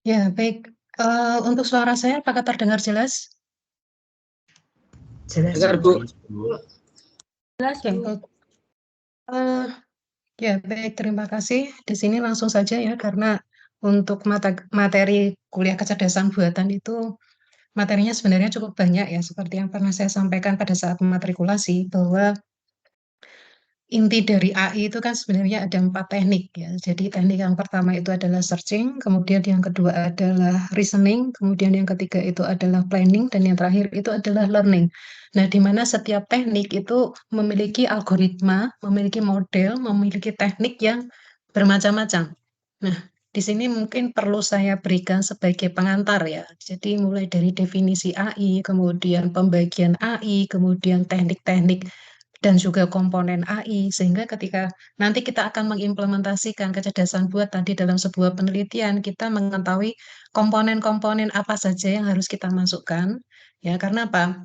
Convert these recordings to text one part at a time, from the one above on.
Ya, baik. Untuk suara saya apakah terdengar jelas? Jelas, Dengar, Bu. Jelas, Ya, Bu. baik. Ya, baik. Terima kasih. Di sini langsung saja ya, karena untuk materi kuliah kecerdasan buatan itu materinya sebenarnya cukup banyak ya, seperti yang pernah saya sampaikan pada saat matrikulasi, bahwa inti dari AI itu kan sebenarnya ada 4 teknik ya. Jadi teknik yang pertama itu adalah searching, kemudian yang kedua adalah reasoning, kemudian yang ketiga itu adalah planning, dan yang terakhir itu adalah learning. Nah, di mana setiap teknik itu memiliki algoritma, memiliki model, memiliki teknik yang bermacam-macam. Nah, di sini mungkin perlu saya berikan sebagai pengantar ya. Jadi mulai dari definisi AI, kemudian pembagian AI, kemudian teknik-teknik dan juga komponen AI, sehingga ketika nanti kita akan mengimplementasikan kecerdasan buatan di dalam sebuah penelitian, kita mengetahui komponen-komponen apa saja yang harus kita masukkan. Ya, karena apa?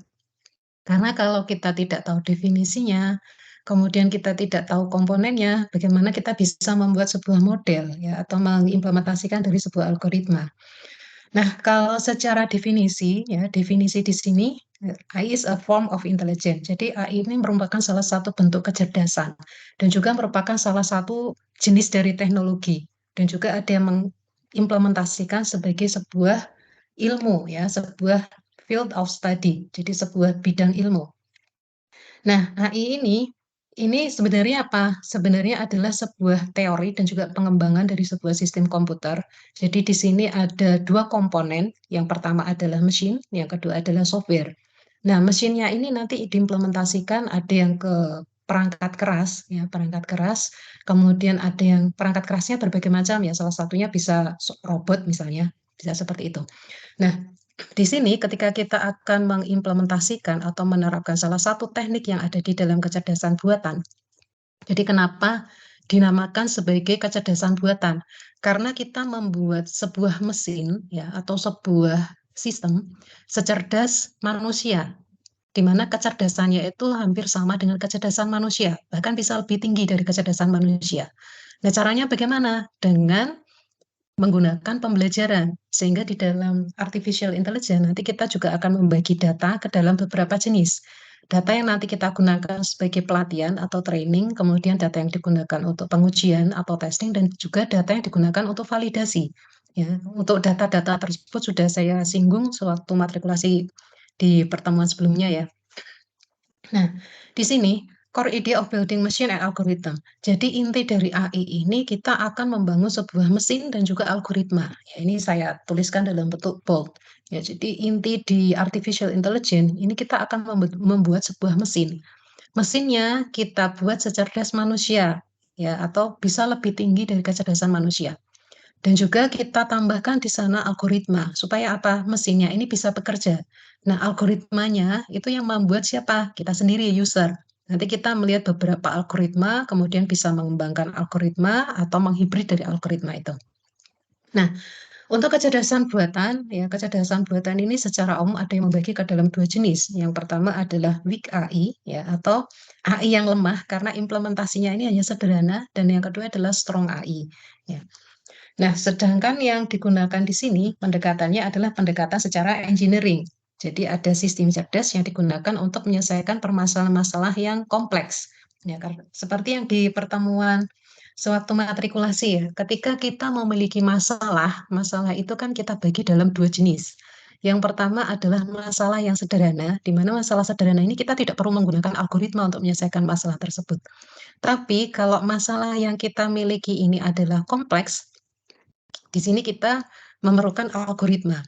Karena kalau kita tidak tahu definisinya, kemudian kita tidak tahu komponennya, bagaimana kita bisa membuat sebuah model ya atau mengimplementasikan dari sebuah algoritma. Nah, kalau secara definisi, ya, definisi di sini, AI is a form of intelligence. Jadi AI ini merupakan salah satu bentuk kecerdasan dan juga merupakan salah satu jenis dari teknologi dan juga ada yang mengimplementasikan sebagai sebuah ilmu, ya, sebuah field of study. Jadi sebuah bidang ilmu. Nah, AI ini sebenarnya apa? Sebenarnya adalah sebuah teori dan juga pengembangan dari sebuah sistem komputer. Jadi di sini ada 2 komponen. Yang pertama adalah mesin, yang kedua adalah software. Nah, mesinnya ini nanti diimplementasikan ada yang ke perangkat keras, ya, perangkat keras. Kemudian ada yang perangkat kerasnya berbagai macam ya. Salah satunya bisa robot misalnya, bisa seperti itu. Nah, di sini ketika kita akan mengimplementasikan atau menerapkan salah satu teknik yang ada di dalam kecerdasan buatan. Jadi kenapa dinamakan sebagai kecerdasan buatan? Karena kita membuat sebuah mesin ya atau sebuah sistem secerdas manusia, di mana kecerdasannya itu hampir sama dengan kecerdasan manusia, bahkan bisa lebih tinggi dari kecerdasan manusia. Nah, caranya bagaimana? Dengan menggunakan pembelajaran, sehingga di dalam artificial intelligence nanti kita juga akan membagi data ke dalam beberapa jenis. Data yang nanti kita gunakan sebagai pelatihan atau training, kemudian data yang digunakan untuk pengujian atau testing, dan juga data yang digunakan untuk validasi. Ya, untuk data-data tersebut sudah saya singgung sewaktu matrikulasi di pertemuan sebelumnya ya. Nah, di sini core idea of building machine and algorithm. Jadi inti dari AI ini kita akan membangun sebuah mesin dan juga algoritma. Ya, ini saya tuliskan dalam bentuk bold. Ya, jadi inti di artificial intelligence ini kita akan membuat sebuah mesin. Mesinnya kita buat secerdas manusia, ya, atau bisa lebih tinggi dari kecerdasan manusia. Dan juga kita tambahkan di sana algoritma, supaya apa? Mesinnya ini bisa bekerja. Nah, algoritmanya itu yang membuat siapa? Kita sendiri, user. Nanti kita melihat beberapa algoritma, kemudian bisa mengembangkan algoritma atau menghibrid dari algoritma itu. Nah, untuk kecerdasan buatan, ya kecerdasan buatan ini secara umum ada yang membagi ke dalam 2 jenis. Yang pertama adalah weak AI, ya, atau AI yang lemah karena implementasinya ini hanya sederhana, dan yang kedua adalah strong AI. Ya. Nah, sedangkan yang digunakan di sini pendekatannya adalah pendekatan secara engineering. Jadi ada sistem cerdas yang digunakan untuk menyelesaikan permasalahan-masalah yang kompleks. Ya, seperti yang di pertemuan sewaktu matrikulasi ya, ketika kita memiliki masalah, masalah itu kan kita bagi dalam 2 jenis. Yang pertama adalah masalah yang sederhana, di mana masalah sederhana ini kita tidak perlu menggunakan algoritma untuk menyelesaikan masalah tersebut. Tapi kalau masalah yang kita miliki ini adalah kompleks, di sini kita memerlukan algoritma,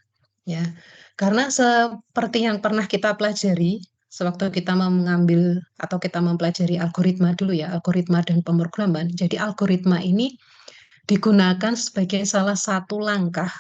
ya. Karena seperti yang pernah kita pelajari sewaktu kita mengambil atau kita mempelajari algoritma dulu ya, algoritma dan pemrograman. Jadi algoritma ini digunakan sebagai salah satu langkah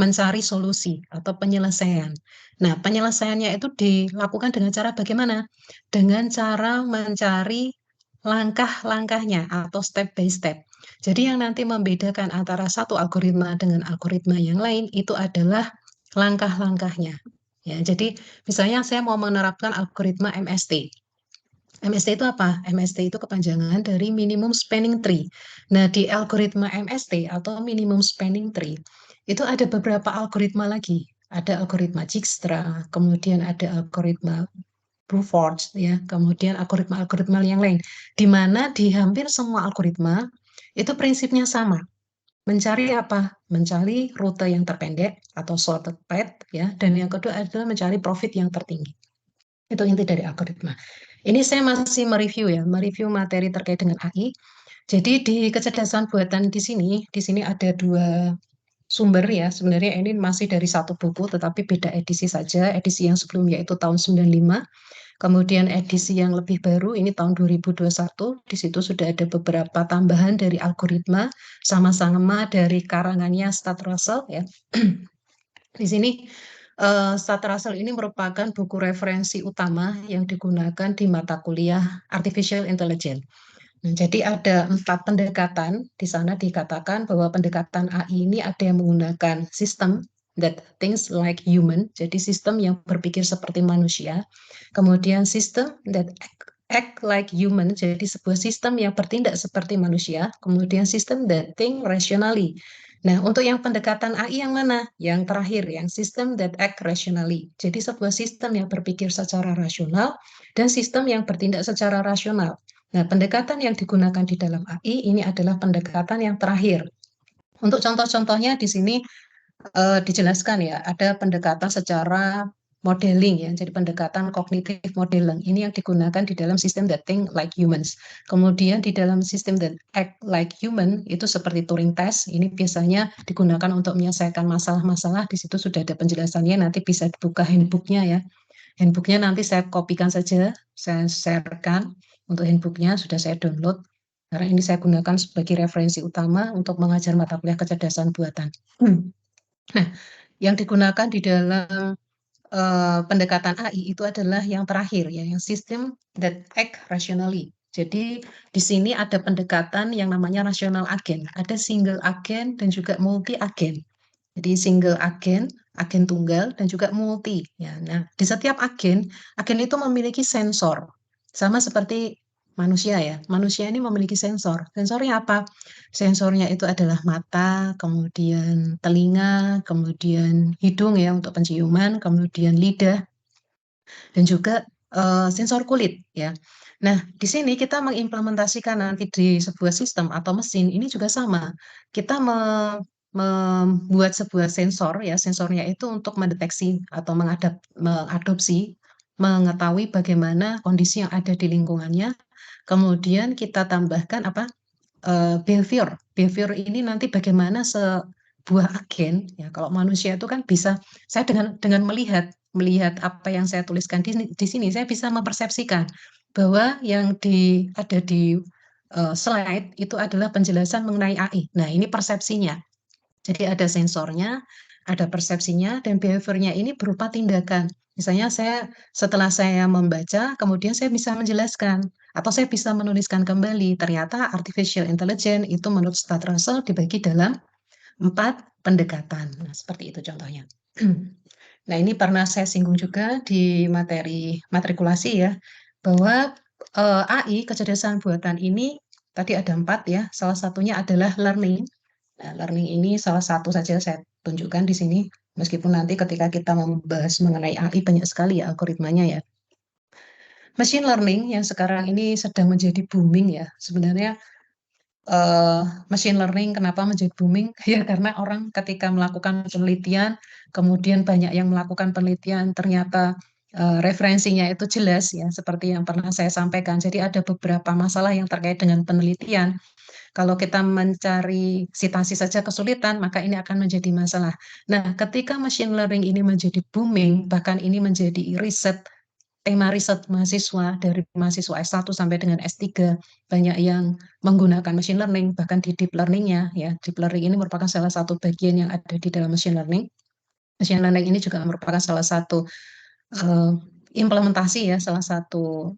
mencari solusi atau penyelesaian. Nah, penyelesaiannya itu dilakukan dengan cara bagaimana? Dengan cara mencari langkah-langkahnya atau step by step. Jadi yang nanti membedakan antara satu algoritma dengan algoritma yang lain itu adalah langkah-langkahnya. Ya, jadi misalnya saya mau menerapkan algoritma MST. MST itu apa? MST itu kepanjangan dari minimum spanning tree. Nah, di algoritma MST atau minimum spanning tree, itu ada beberapa algoritma lagi. Ada algoritma Dijkstra, kemudian ada algoritma brute force, ya, kemudian algoritma-algoritma yang lain, di mana di hampir semua algoritma itu prinsipnya sama. Mencari apa? Mencari rute yang terpendek atau shortcut path, ya, dan yang kedua adalah mencari profit yang tertinggi. Itu inti dari algoritma. Ini saya masih mereview materi terkait dengan AI. Jadi di kecerdasan buatan di sini ada dua sumber ya. Sebenarnya ini masih dari satu buku, tetapi beda edisi saja. Edisi yang sebelumnya itu tahun 95. Kemudian edisi yang lebih baru ini tahun 2021, di situ sudah ada beberapa tambahan dari algoritma, sama-sama dari karangannya Stan Russell ya. Di sini Stan Russell ini merupakan buku referensi utama yang digunakan di mata kuliah Artificial Intelligence. Nah, jadi ada 4 pendekatan. Di sana dikatakan bahwa pendekatan AI ini ada yang menggunakan sistem that thinks like human, jadi sistem yang berpikir seperti manusia. Kemudian sistem that act like human, jadi sebuah sistem yang bertindak seperti manusia. Kemudian sistem that think rationally. Nah, untuk yang pendekatan AI yang mana? Yang terakhir, yang sistem that act rationally. Jadi sebuah sistem yang berpikir secara rasional dan sistem yang bertindak secara rasional. Nah, pendekatan yang digunakan di dalam AI ini adalah pendekatan yang terakhir. Untuk contoh-contohnya di sini dijelaskan ya, ada pendekatan secara modeling ya, jadi pendekatan kognitif modeling. Ini yang digunakan di dalam sistem that think like humans. Kemudian di dalam sistem that act like human itu seperti Turing test. Ini biasanya digunakan untuk menyelesaikan masalah-masalah. Di situ sudah ada penjelasannya. Nanti bisa dibuka handbooknya ya. Handbooknya nanti saya kopikan saja, saya sharekan. Untuk handbooknya sudah saya download. Karena ini saya gunakan sebagai referensi utama untuk mengajar mata kuliah kecerdasan buatan. Nah, yang digunakan di dalam pendekatan AI itu adalah yang terakhir ya, yang sistem that act rationally. Jadi di sini ada pendekatan yang namanya rational agent, ada single agent dan juga multi agent. Jadi single agen, agen tunggal, dan juga multi. Ya, nah, di setiap agen itu memiliki sensor. Sama seperti manusia ya. Manusia ini memiliki sensor. Sensornya apa? Sensornya itu adalah mata, kemudian telinga, kemudian hidung ya untuk penciuman, kemudian lidah, dan juga sensor kulit ya. Nah, di sini kita mengimplementasikan nanti di sebuah sistem atau mesin ini juga sama. Kita membuat sebuah sensor ya, sensornya itu untuk mendeteksi atau mengadopsi, mengetahui bagaimana kondisi yang ada di lingkungannya. Kemudian kita tambahkan apa? Behavior. Behavior ini nanti bagaimana sebuah agen ya. Kalau manusia itu kan bisa saya dengan melihat apa yang saya tuliskan di sini saya bisa mempersepsikan bahwa yang ada di slide itu adalah penjelasan mengenai AI. Nah, ini persepsinya. Jadi ada sensornya, ada persepsinya, dan behaviornya ini berupa tindakan. Misalnya setelah saya membaca, kemudian saya bisa menjelaskan, atau saya bisa menuliskan kembali. Ternyata artificial intelligence itu menurut Stan Russell dibagi dalam 4 pendekatan. Nah, seperti itu contohnya. Nah, ini pernah saya singgung juga di materi matrikulasi ya, bahwa AI, kecerdasan buatan ini, tadi ada 4 ya, salah satunya adalah learning. Nah, learning ini salah satu saja saya tunjukkan di sini, meskipun nanti ketika kita membahas mengenai AI banyak sekali ya algoritmanya ya. Machine learning yang sekarang ini sedang menjadi booming ya, sebenarnya machine learning kenapa menjadi booming? Ya karena orang ketika melakukan penelitian, kemudian banyak yang melakukan penelitian, ternyata referensinya itu jelas ya, seperti yang pernah saya sampaikan. Jadi ada beberapa masalah yang terkait dengan penelitian. Kalau kita mencari sitasi saja kesulitan, maka ini akan menjadi masalah. Nah, ketika machine learning ini menjadi booming, bahkan ini menjadi tema riset mahasiswa dari mahasiswa S1 sampai dengan S3, banyak yang menggunakan machine learning, bahkan di deep learning-nya. Ya, deep learning ini merupakan salah satu bagian yang ada di dalam machine learning. Machine learning ini juga merupakan salah satu implementasi ya, salah satu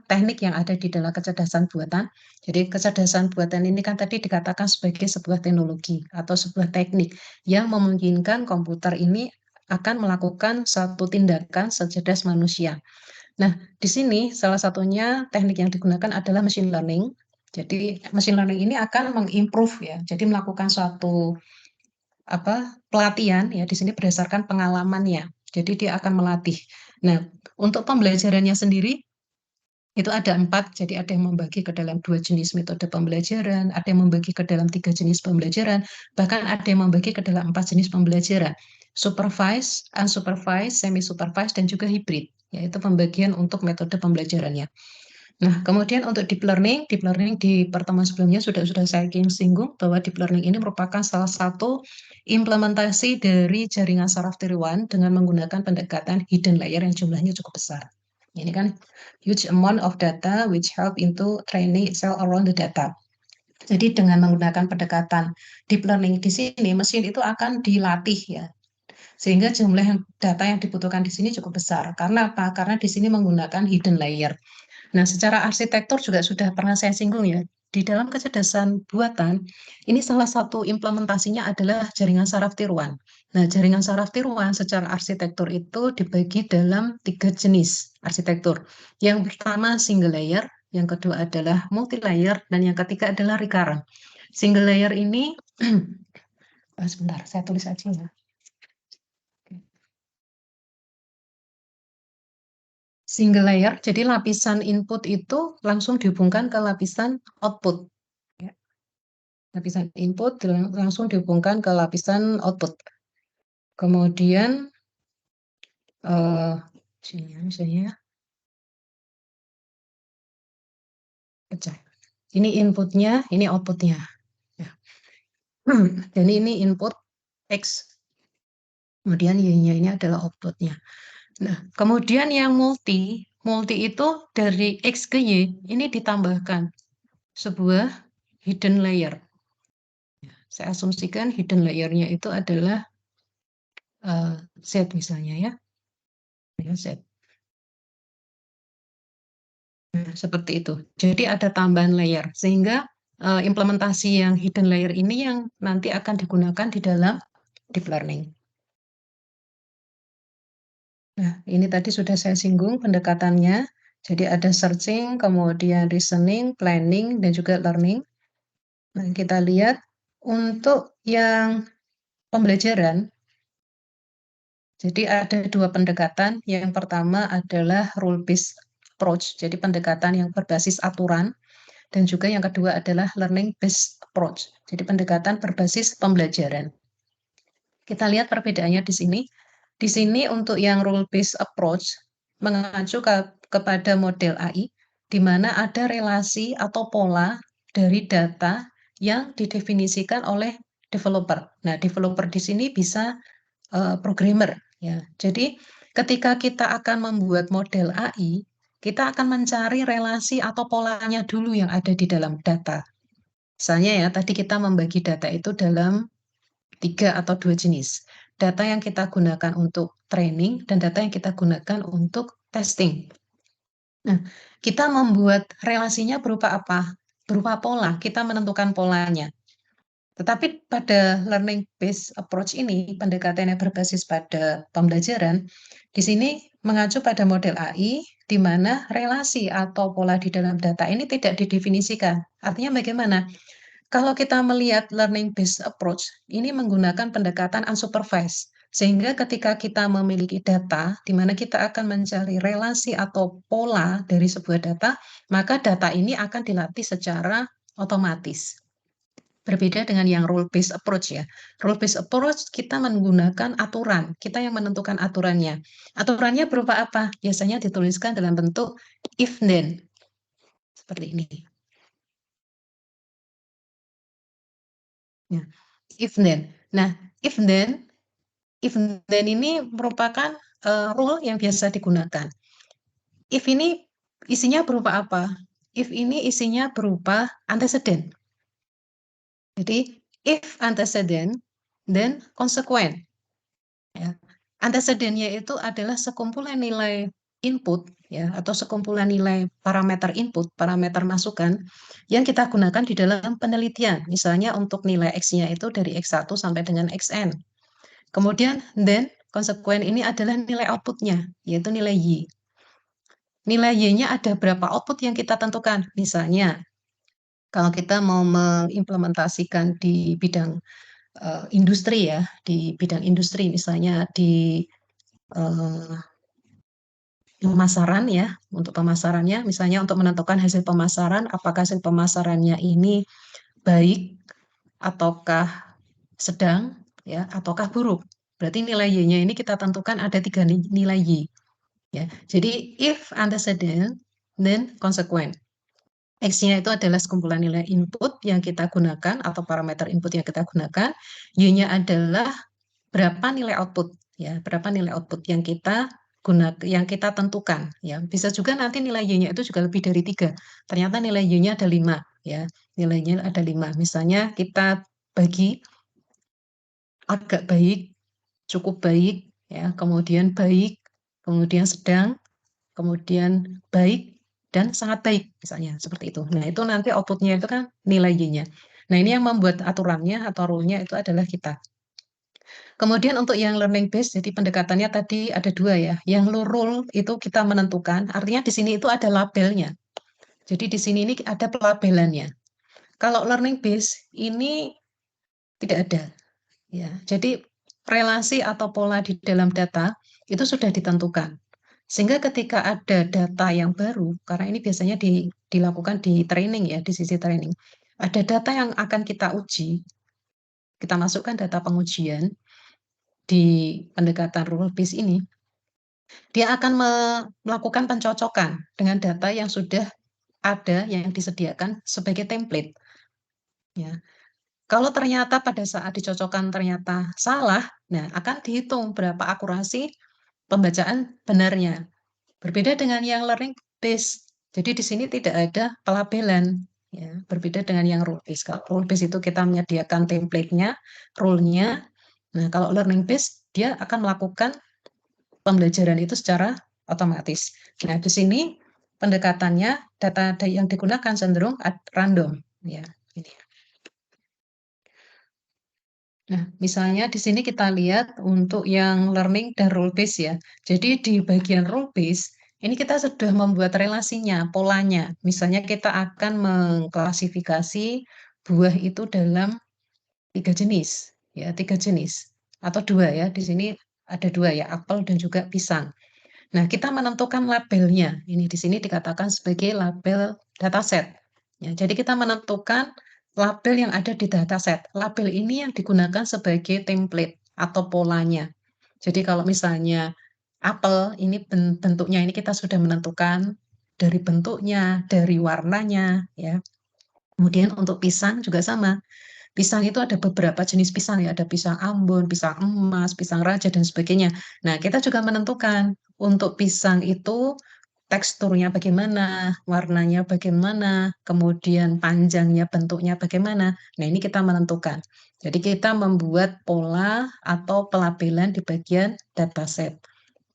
teknik yang ada di dalam kecerdasan buatan. Jadi kecerdasan buatan ini kan tadi dikatakan sebagai sebuah teknologi atau sebuah teknik yang memungkinkan komputer ini akan melakukan satu tindakan secerdas manusia. Nah, di sini salah satunya teknik yang digunakan adalah machine learning. Jadi machine learning ini akan mengimprove ya, jadi melakukan suatu pelatihan ya, di sini berdasarkan pengalamannya. Jadi dia akan melatih. Nah, untuk pembelajarannya sendiri itu ada 4, jadi ada yang membagi ke dalam 2 jenis metode pembelajaran, ada yang membagi ke dalam 3 jenis pembelajaran, bahkan ada yang membagi ke dalam 4 jenis pembelajaran. Supervised, unsupervised, semi-supervised, dan juga hybrid, yaitu pembagian untuk metode pembelajarannya. Nah, kemudian untuk deep learning di pertemuan sebelumnya sudah saya singgung bahwa deep learning ini merupakan salah satu implementasi dari jaringan saraf tier 1 dengan menggunakan pendekatan hidden layer yang jumlahnya cukup besar. Ini kan huge amount of data which help into training itself around the data. Jadi dengan menggunakan pendekatan deep learning di sini, mesin itu akan dilatih ya, sehingga jumlah data yang dibutuhkan di sini cukup besar. Karena apa? Karena di sini menggunakan hidden layer. Nah, secara arsitektur juga sudah pernah saya singgung ya. Di dalam kecerdasan buatan, ini salah satu implementasinya adalah jaringan saraf tier 1. Nah, jaringan saraf tier 1 secara arsitektur itu dibagi dalam 3 jenis arsitektur. Yang pertama single layer, yang kedua adalah multi layer, dan yang ketiga adalah recurrent. Single layer ini, sebentar, saya tulis aja ya. Single layer, jadi lapisan input itu langsung dihubungkan ke lapisan output. Lapisan input langsung dihubungkan ke lapisan output. Kemudian, sini ya, misalnya, pecah. Ini inputnya, ini outputnya. Ya. Jadi ini input X, kemudian Y-nya ini adalah outputnya. Nah, kemudian yang multi itu dari X ke Y, ini ditambahkan sebuah hidden layer. Saya asumsikan hidden layernya itu adalah Z misalnya ya. Z. Nah, seperti itu. Jadi ada tambahan layer, sehingga implementasi yang hidden layer ini yang nanti akan digunakan di dalam deep learning. Nah, ini tadi sudah saya singgung pendekatannya. Jadi ada searching, kemudian reasoning, planning, dan juga learning. Nah, kita lihat untuk yang pembelajaran, jadi ada 2 pendekatan. Yang pertama adalah rule-based approach, jadi pendekatan yang berbasis aturan. Dan juga yang kedua adalah learning-based approach, jadi pendekatan berbasis pembelajaran. Kita lihat perbedaannya di sini. Di sini untuk yang rule-based approach mengacu kepada model AI, di mana ada relasi atau pola dari data yang didefinisikan oleh developer. Nah, developer di sini bisa programmer ya. Jadi ketika kita akan membuat model AI, kita akan mencari relasi atau polanya dulu yang ada di dalam data. Misalnya ya, tadi kita membagi data itu dalam 3 atau 2 jenis. Data yang kita gunakan untuk training dan data yang kita gunakan untuk testing. Nah, kita membuat relasinya berupa apa? Berupa pola, kita menentukan polanya. Tetapi pada learning based approach ini, pendekatan yang berbasis pada pembelajaran, di sini mengacu pada model AI, di mana relasi atau pola di dalam data ini tidak didefinisikan. Artinya bagaimana? Kalau kita melihat learning based approach, ini menggunakan pendekatan unsupervised. Sehingga ketika kita memiliki data, di mana kita akan mencari relasi atau pola dari sebuah data, maka data ini akan dilatih secara otomatis. Berbeda dengan yang rule-based approach ya. Rule-based approach kita menggunakan aturan, kita yang menentukan aturannya. Aturannya berupa apa? Biasanya dituliskan dalam bentuk if then. Seperti ini. Ya. If then. Nah, if then ini merupakan rule yang biasa digunakan. If ini isinya berupa apa? If ini isinya berupa antecedent. Jadi, if antecedent, then consequent. Ya. Antecedennya itu adalah sekumpulan nilai input ya, atau sekumpulan nilai parameter input, parameter masukan yang kita gunakan di dalam penelitian. Misalnya untuk nilai X-nya itu dari X1 sampai dengan Xn. Kemudian then consequent ini adalah nilai outputnya, yaitu nilai Y. Nilai Y-nya ada berapa output yang kita tentukan. Misalnya kalau kita mau mengimplementasikan di bidang industri ya, di bidang industri misalnya di eh, pemasaran ya, untuk pemasarannya misalnya untuk menentukan hasil pemasaran, apakah hasil pemasarannya ini baik ataukah sedang ya ataukah buruk. Berarti nilai Y-nya ini kita tentukan ada 3 nilai Y ya. Jadi if antecedent then consequent. X-nya itu adalah sekumpulan nilai input yang kita gunakan atau parameter input yang kita gunakan. Y-nya adalah berapa nilai output ya, berapa nilai output yang kita yang kita tentukan ya. Bisa juga nanti nilai Y-nya itu juga lebih dari 3. Ternyata nilai Y-nya ada 5 ya. Nilainya ada 5. Misalnya kita bagi agak baik, cukup baik ya, kemudian baik, kemudian sedang, kemudian baik dan sangat baik misalnya seperti itu. Nah, itu nanti outputnya itu kan nilai Y-nya. Nah, ini yang membuat aturannya atau rule-nya itu adalah kita. Kemudian untuk yang learning based, jadi pendekatannya tadi ada 2 ya. Yang rule itu kita menentukan, artinya di sini itu ada labelnya. Jadi di sini ini ada pelabelannya. Kalau learning based ini tidak ada. Ya, jadi relasi atau pola di dalam data itu sudah ditentukan. Sehingga ketika ada data yang baru, karena ini biasanya dilakukan di training ya, di sisi training. Ada data yang akan kita uji, kita masukkan data pengujian di pendekatan rule based ini, dia akan melakukan pencocokan dengan data yang sudah ada yang disediakan sebagai template. Ya. Kalau ternyata pada saat dicocokkan ternyata salah, nah akan dihitung berapa akurasi pembacaan benarnya. Berbeda dengan yang learning based. Jadi di sini tidak ada pelabelan. Ya, berbeda dengan yang rule based. Kalau rule based itu kita menyediakan template-nya, rule-nya. Nah, kalau learning based dia akan melakukan pembelajaran itu secara otomatis. Nah, di sini pendekatannya data yang digunakan cenderung random. Ya, ini. Nah, misalnya di sini kita lihat untuk yang learning dan rule based ya. Jadi di bagian rule based ini kita sudah membuat relasinya, polanya. Misalnya kita akan mengklasifikasi buah itu dalam 3 jenis, ya 3 jenis atau 2 ya. Di sini ada 2 ya, apel dan juga pisang. Nah, kita menentukan labelnya. Ini di sini dikatakan sebagai label dataset. Ya, jadi kita menentukan label yang ada di dataset. Label ini yang digunakan sebagai template atau polanya. Jadi kalau misalnya apel ini bentuknya ini kita sudah menentukan dari bentuknya, dari warnanya, ya. Kemudian untuk pisang juga sama. Pisang itu ada beberapa jenis pisang ya, ada pisang Ambon, pisang emas, pisang raja dan sebagainya. Nah, kita juga menentukan untuk pisang itu teksturnya bagaimana, warnanya bagaimana, kemudian panjangnya, bentuknya bagaimana. Nah, ini kita menentukan. Jadi kita membuat pola atau pelabelan di bagian dataset.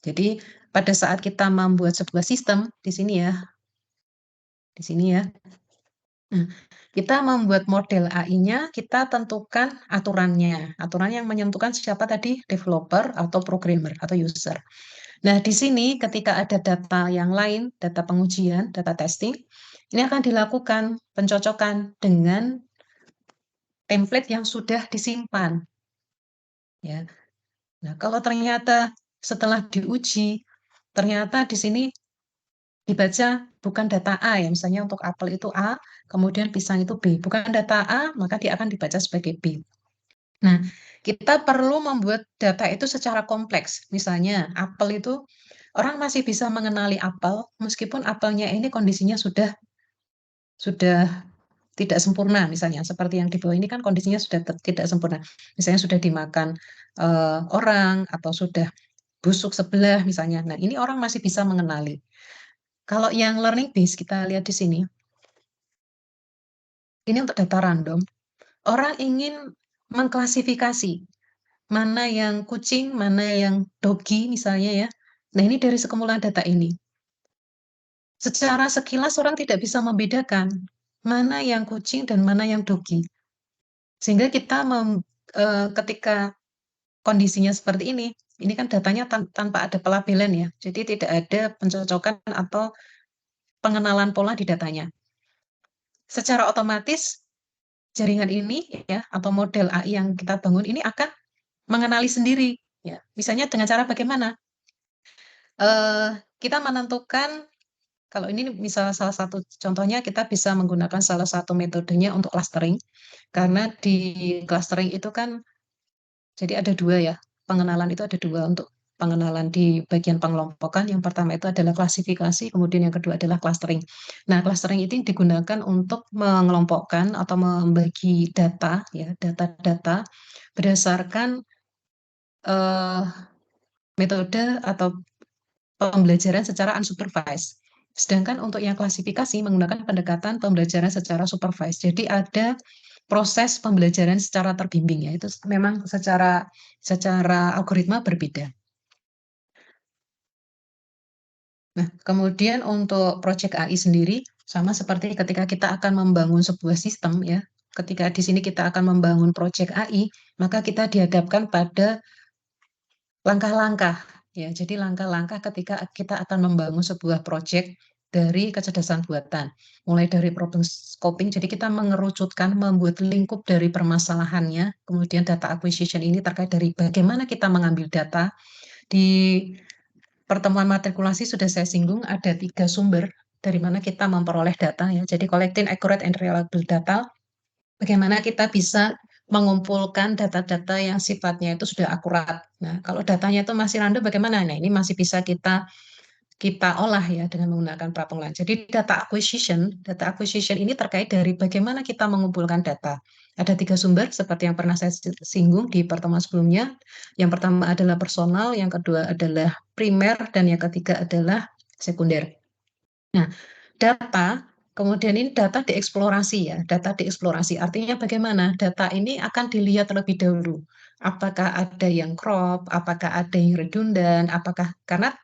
Jadi pada saat kita membuat sebuah sistem di sini ya, di sini ya. Nah, kita membuat model AI-nya, kita tentukan aturannya. Aturan yang menentukan siapa tadi? Developer atau programmer atau user. Nah, di sini ketika ada data yang lain, data pengujian, data testing, ini akan dilakukan pencocokan dengan template yang sudah disimpan. Ya. Nah, kalau ternyata setelah diuji, ternyata di sini dibaca bukan data A ya, misalnya untuk apel itu A, kemudian pisang itu B. Bukan data A, maka dia akan dibaca sebagai B. Nah, kita perlu membuat data itu secara kompleks. Misalnya, apel itu orang masih bisa mengenali apel meskipun apelnya ini kondisinya sudah tidak sempurna misalnya seperti yang di bawah ini kan kondisinya sudah tidak sempurna. Misalnya sudah dimakan orang atau sudah busuk sebelah misalnya. Nah, ini orang masih bisa mengenali. Kalau yang learning base kita lihat di sini, ini untuk data random. Orang ingin mengklasifikasi mana yang kucing, mana yang dogi misalnya ya. Nah, ini dari sekumpulan data ini. Secara sekilas orang tidak bisa membedakan mana yang kucing dan mana yang dogi. Sehingga kita ketika kondisinya seperti ini kan datanya tanpa ada pelabelan ya. Jadi tidak ada pencocokan atau pengenalan pola di datanya. Secara otomatis jaringan ini ya atau model AI yang kita bangun ini akan mengenali sendiri ya. Misalnya dengan cara bagaimana? Kita menentukan kalau ini misal salah satu contohnya kita bisa menggunakan salah satu metodenya untuk clustering karena di clustering itu kan jadi ada dua ya, pengenalan itu ada dua untuk pengenalan di bagian pengelompokan. Yang pertama itu adalah klasifikasi, kemudian yang kedua adalah clustering. Nah, clustering itu digunakan untuk mengelompokkan atau membagi data, ya, data-data berdasarkan eh, metode atau pembelajaran secara unsupervised. Sedangkan untuk yang klasifikasi menggunakan pendekatan pembelajaran secara supervised. Jadi ada proses pembelajaran secara terbimbing ya. Itu memang secara algoritma berbeda. Nah, kemudian untuk project AI sendiri sama seperti ketika kita akan membangun sebuah sistem ya. Ketika di sini kita akan membangun project AI, maka kita dihadapkan pada langkah-langkah ya. Jadi langkah-langkah ketika kita akan membangun sebuah proyek dari kecerdasan buatan. Mulai dari problem scoping, jadi kita mengerucutkan, membuat lingkup dari permasalahannya, kemudian data acquisition ini terkait dari bagaimana kita mengambil data. Di pertemuan matrikulasi sudah saya singgung ada 3 sumber dari mana kita memperoleh data ya. Jadi collecting accurate and reliable data, bagaimana kita bisa mengumpulkan data-data yang sifatnya itu sudah akurat. Nah, kalau datanya itu masih random bagaimana? Nah, ini masih bisa kita olah ya dengan menggunakan pra-pengolahan. Jadi data acquisition ini terkait dari bagaimana kita mengumpulkan data. Ada 3 sumber seperti yang pernah saya singgung di pertemuan sebelumnya. Yang pertama adalah personal, yang kedua adalah primer, dan yang ketiga adalah sekunder. Nah, data, kemudian ini data dieksplorasi ya, data dieksplorasi artinya bagaimana? Data ini akan dilihat terlebih dahulu. Apakah ada yang crop, apakah ada yang redundant, apakah karena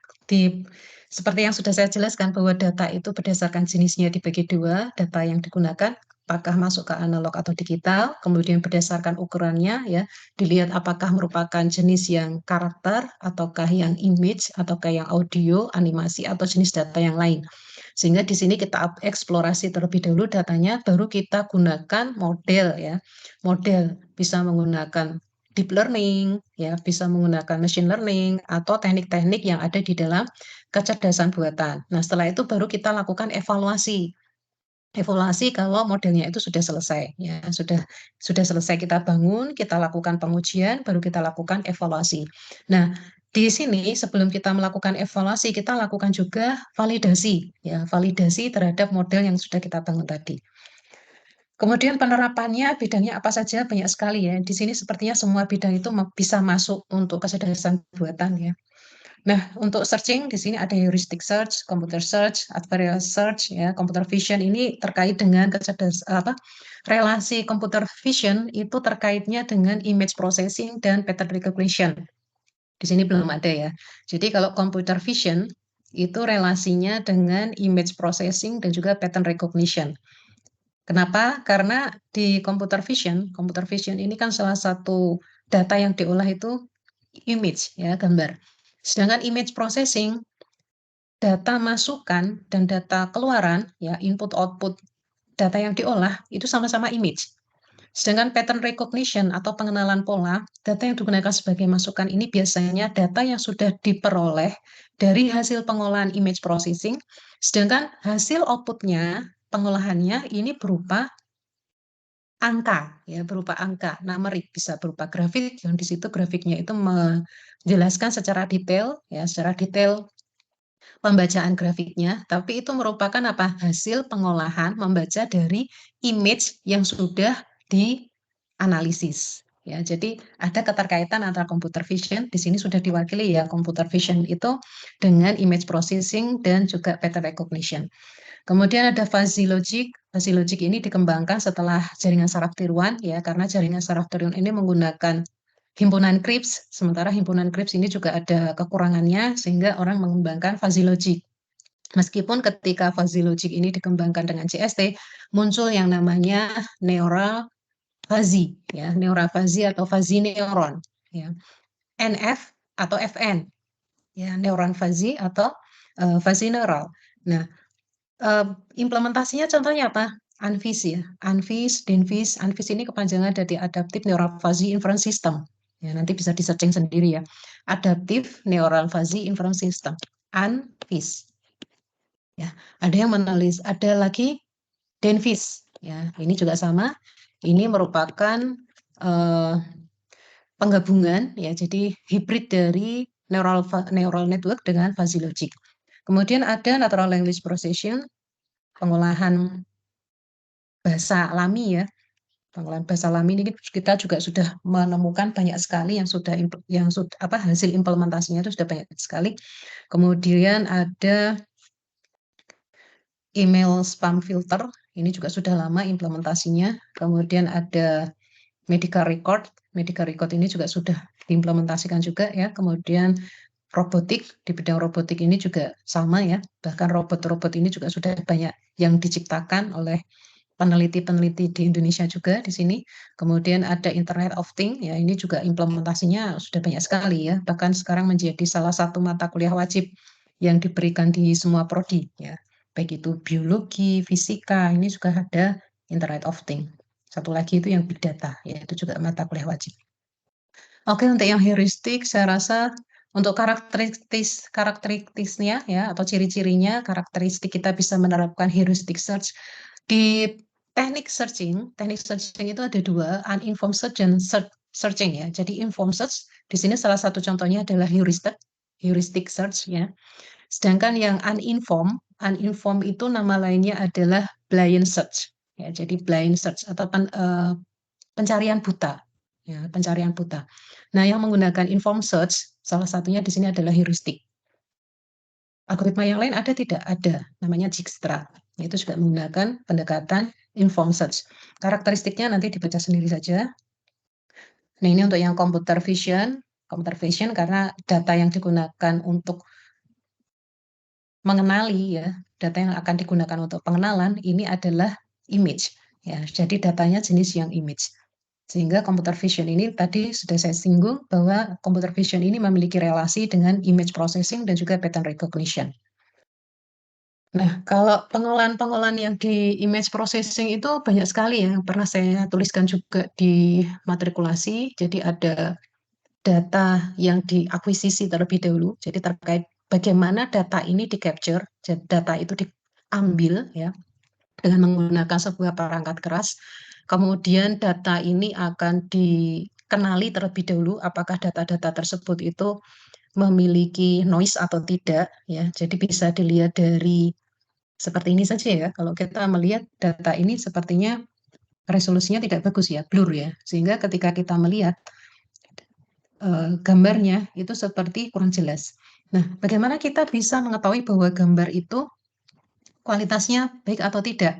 seperti yang sudah saya jelaskan bahwa data itu berdasarkan jenisnya dibagi dua, data yang digunakan apakah masuk ke analog atau digital, kemudian berdasarkan ukurannya ya, dilihat apakah merupakan jenis yang karakter ataukah yang image ataukah yang audio, animasi atau jenis data yang lain. Sehingga di sini kita eksplorasi terlebih dahulu datanya, baru kita gunakan model ya. Model bisa menggunakan deep learning, ya, bisa menggunakan machine learning atau teknik-teknik yang ada di dalam kecerdasan buatan. Nah, setelah itu baru kita lakukan evaluasi. Evaluasi kalau modelnya itu sudah selesai, ya, sudah selesai kita bangun, kita lakukan pengujian, baru kita lakukan evaluasi. Nah, di sini sebelum kita melakukan evaluasi, kita lakukan juga validasi, ya, validasi terhadap model yang sudah kita bangun tadi. Kemudian penerapannya bidangnya apa saja banyak sekali ya. Di sini sepertinya semua bidang itu bisa masuk untuk kecerdasan buatan ya. Nah, untuk searching di sini ada heuristic search, computer search, adversarial search, ya, computer vision ini terkait dengan relasi computer vision itu terkaitnya dengan image processing dan pattern recognition. Di sini belum ada ya. Jadi kalau computer vision itu relasinya dengan image processing dan juga pattern recognition. Kenapa? Karena di computer vision ini kan salah satu data yang diolah itu image ya, gambar. Sedangkan image processing, data masukan dan data keluaran ya, input output data yang diolah itu sama-sama image. Sedangkan pattern recognition atau pengenalan pola, data yang digunakan sebagai masukan ini biasanya data yang sudah diperoleh dari hasil pengolahan image processing, sedangkan hasil outputnya, pengolahannya ini berupa angka, ya, berupa angka, numerik, bisa berupa grafik, yang di situ grafiknya itu menjelaskan secara detail, ya, secara detail pembacaan grafiknya, tapi itu merupakan apa? Hasil pengolahan membaca dari image yang sudah dianalisis. Ya, jadi ada keterkaitan antara computer vision, di sini sudah diwakili ya computer vision itu dengan image processing dan juga pattern recognition. Kemudian ada fuzzy logic. Fuzzy logic ini dikembangkan setelah jaringan saraf tiruan ya, karena jaringan saraf tiruan ini menggunakan himpunan Cripps, sementara himpunan Cripps ini juga ada kekurangannya sehingga orang mengembangkan fuzzy logic. Meskipun ketika fuzzy logic ini dikembangkan dengan CST, muncul yang namanya neural fuzzy ya, neural fuzzy atau fuzzy neuron ya. NF atau FN ya, neuron fuzzy atau fuzzy neural. Nah, implementasinya contohnya apa? ANFIS ya, ANFIS, DENFIS. ANFIS ini kepanjangan dari Adaptive Neural Fuzzy Inference System. Ya, nanti bisa di-searching sendiri ya. Adaptive Neural Fuzzy Inference System, ANFIS. Ya, ada yang menulis, ada lagi DENFIS. Ya, ini juga sama. Ini merupakan penggabungan ya, jadi hibrid dari neural network dengan fuzzy logic. Kemudian ada natural language processing, pengolahan bahasa alami ya. Pengolahan bahasa alami ini kita juga sudah menemukan banyak sekali yang sudah hasil implementasinya itu sudah banyak sekali. Kemudian ada email spam filter, ini juga sudah lama implementasinya. Kemudian ada medical record ini juga sudah diimplementasikan juga ya. Kemudian robotik, di bidang robotik ini juga sama ya. Bahkan robot-robot ini juga sudah banyak yang diciptakan oleh peneliti-peneliti di Indonesia juga di sini. Kemudian ada Internet of Things, ya ini juga implementasinya sudah banyak sekali ya. Bahkan sekarang menjadi salah satu mata kuliah wajib yang diberikan di semua prodi ya. Baik itu biologi, fisika, ini juga ada Internet of Things. Satu lagi itu yang big data, ya itu juga mata kuliah wajib. Oke, untuk yang heuristik saya rasa untuk karakteristiknya ya atau ciri-cirinya, karakteristik kita bisa menerapkan heuristic search di teknik searching itu ada dua, uninformed search dan searching ya. Jadi informed search di sini salah satu contohnya adalah heuristic search ya. Sedangkan yang uninformed itu nama lainnya adalah blind search ya. Jadi blind search atau pencarian buta ya, pencarian buta. Nah, yang menggunakan informed search salah satunya di sini adalah heuristik. Algoritma yang lain ada tidak? Ada, namanya Dijkstra. Itu juga menggunakan pendekatan informed search. Karakteristiknya nanti dibaca sendiri saja. Nah, ini untuk yang computer vision karena data yang digunakan untuk mengenali ya, data yang akan digunakan untuk pengenalan ini adalah image ya. Jadi datanya jenis yang image. Sehingga computer vision ini tadi sudah saya singgung bahwa computer vision ini memiliki relasi dengan image processing dan juga pattern recognition. Nah, kalau pengolahan yang di image processing itu banyak sekali ya, pernah saya tuliskan juga di matrikulasi. Jadi ada data yang diakuisisi terlebih dahulu, jadi terkait bagaimana data ini di-capture, data itu diambil ya dengan menggunakan sebuah perangkat keras. Kemudian data ini akan dikenali terlebih dahulu apakah data-data tersebut itu memiliki noise atau tidak ya. Jadi bisa dilihat dari seperti ini saja ya. Kalau kita melihat data ini sepertinya resolusinya tidak bagus ya, blur ya. Sehingga ketika kita melihat gambarnya itu seperti kurang jelas. Nah, bagaimana kita bisa mengetahui bahwa gambar itu kualitasnya baik atau tidak?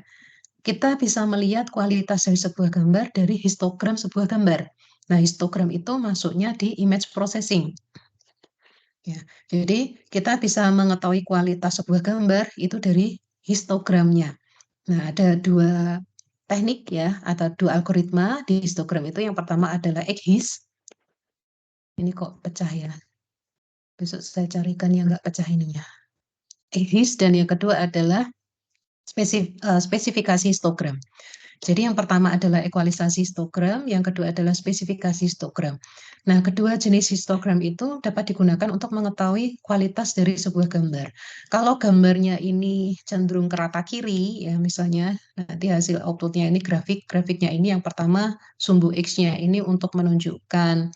Kita bisa melihat kualitas dari sebuah gambar dari histogram sebuah gambar. Nah, histogram itu masuknya di image processing. Ya, jadi kita bisa mengetahui kualitas sebuah gambar itu dari histogramnya. Nah, ada dua teknik ya, atau dua algoritma di histogram itu. Yang pertama adalah EGHIS. Ini kok pecah ya. Besok saya carikan yang nggak pecah ininya. EGHIS, dan yang kedua adalah spesifikasi histogram. Jadi yang pertama adalah ekualisasi histogram, yang kedua adalah spesifikasi histogram. Nah, kedua jenis histogram itu dapat digunakan untuk mengetahui kualitas dari sebuah gambar. Kalau gambarnya ini cenderung ke rata kiri, ya misalnya nanti hasil outputnya ini grafiknya ini yang pertama sumbu X-nya ini untuk menunjukkan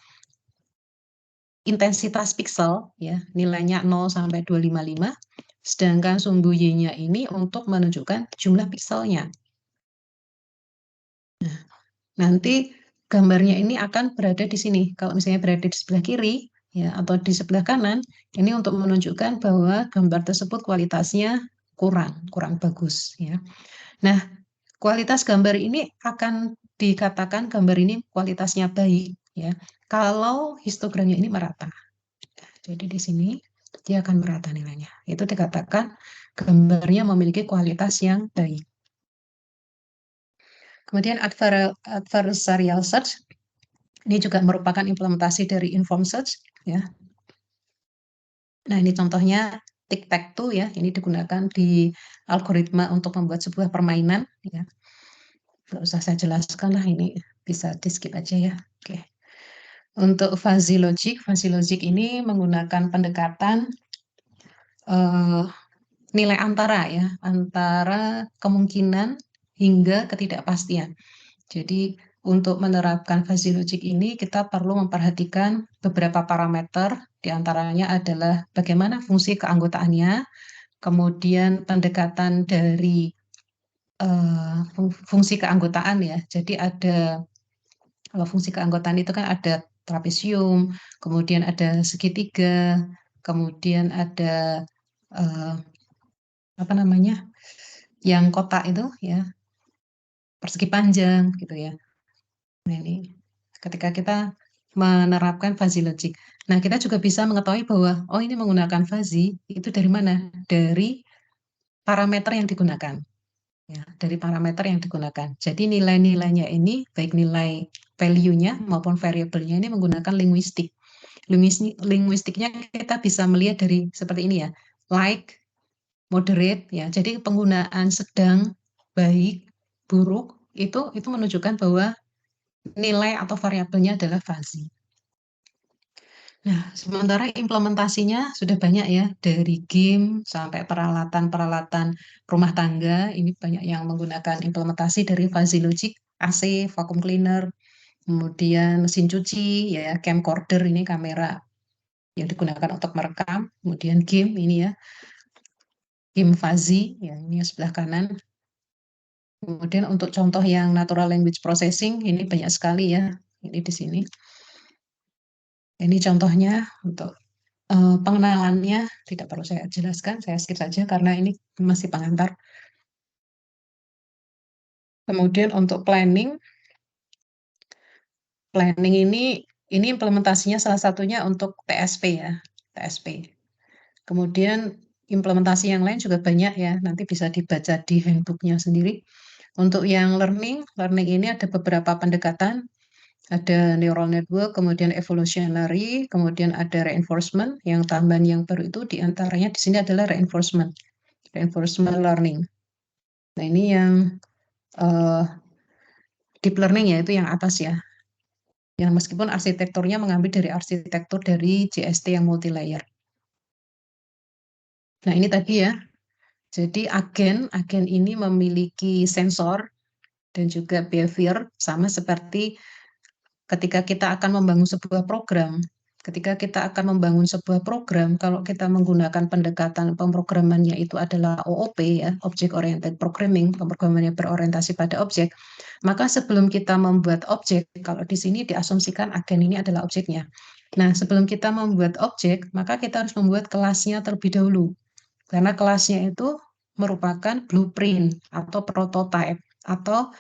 intensitas pixel, ya nilainya 0 sampai 255, sedangkan sumbu Y-nya ini untuk menunjukkan jumlah pixelnya. Nah, nanti gambarnya ini akan berada di sini. Kalau misalnya berada di sebelah kiri, ya atau di sebelah kanan, ini untuk menunjukkan bahwa gambar tersebut kualitasnya kurang bagus. Ya. Nah, kualitas gambar ini akan dikatakan gambar ini kualitasnya baik, ya kalau histogramnya ini merata. Jadi di sini dia akan merata nilainya. Itu dikatakan gambarnya memiliki kualitas yang baik. Kemudian adversarial search, ini juga merupakan implementasi dari informed search. Ya. Nah, ini contohnya tic-tac-toe ya, ini digunakan di algoritma untuk membuat sebuah permainan. Ya. nggak usah saya jelaskan lah, ini bisa di skip aja ya. Oke. Untuk fuzzy logic ini menggunakan pendekatan eh, nilai antara ya, antara kemungkinan hingga ketidakpastian. Jadi untuk menerapkan fuzzy logic ini kita perlu memperhatikan beberapa parameter, diantaranya adalah bagaimana fungsi keanggotaannya, kemudian pendekatan dari fungsi keanggotaan ya. Jadi ada, kalau fungsi keanggotaan itu kan ada trapesium, kemudian ada segitiga, kemudian ada eh, apa namanya, yang kotak itu ya, persegi panjang gitu ya. Nah ini ketika kita menerapkan fuzzy logic. Nah kita juga bisa mengetahui bahwa oh ini menggunakan fuzzy itu dari mana? Dari parameter yang digunakan. Ya, dari parameter yang digunakan. Jadi nilai-nilainya ini, baik nilai value-nya maupun variabelnya ini menggunakan linguistik. Linguistiknya kita bisa melihat dari seperti ini ya, like, moderate ya. Jadi penggunaan sedang, baik, buruk itu menunjukkan bahwa nilai atau variabelnya adalah fuzzy. Nah, sementara implementasinya sudah banyak ya, dari game sampai peralatan-peralatan rumah tangga, ini banyak yang menggunakan implementasi dari fuzzy logic, AC, vacuum cleaner, kemudian mesin cuci, ya camcorder, ini kamera yang digunakan untuk merekam, kemudian game ini ya, game fuzzy, ya ini yang sebelah kanan. Kemudian untuk contoh yang natural language processing, ini banyak sekali ya, ini di sini. Ini contohnya untuk pengenalannya tidak perlu saya jelaskan, saya skip saja karena ini masih pengantar. Kemudian untuk planning ini implementasinya salah satunya untuk TSP ya, TSP. Kemudian implementasi yang lain juga banyak ya, nanti bisa dibaca di handbooknya sendiri. Untuk yang learning ini ada beberapa pendekatan, ada neural network, kemudian evolutionary, kemudian ada reinforcement. Yang tambahan yang baru itu diantaranya di sini adalah reinforcement learning. Nah ini yang deep learning ya, itu yang atas ya. Yang meskipun arsitekturnya mengambil dari arsitektur dari JST yang multi-layer. Nah ini tadi ya, jadi agen ini memiliki sensor dan juga behavior sama seperti ketika kita akan membangun sebuah program. Ketika kita akan membangun sebuah program, kalau kita menggunakan pendekatan pemrogramannya itu adalah OOP ya, Object Oriented Programming, pemrograman yang berorientasi pada objek, maka sebelum kita membuat objek, kalau di sini diasumsikan agen ini adalah objeknya. Nah, sebelum kita membuat objek, maka kita harus membuat kelasnya terlebih dahulu. Karena kelasnya itu merupakan blueprint atau prototype atau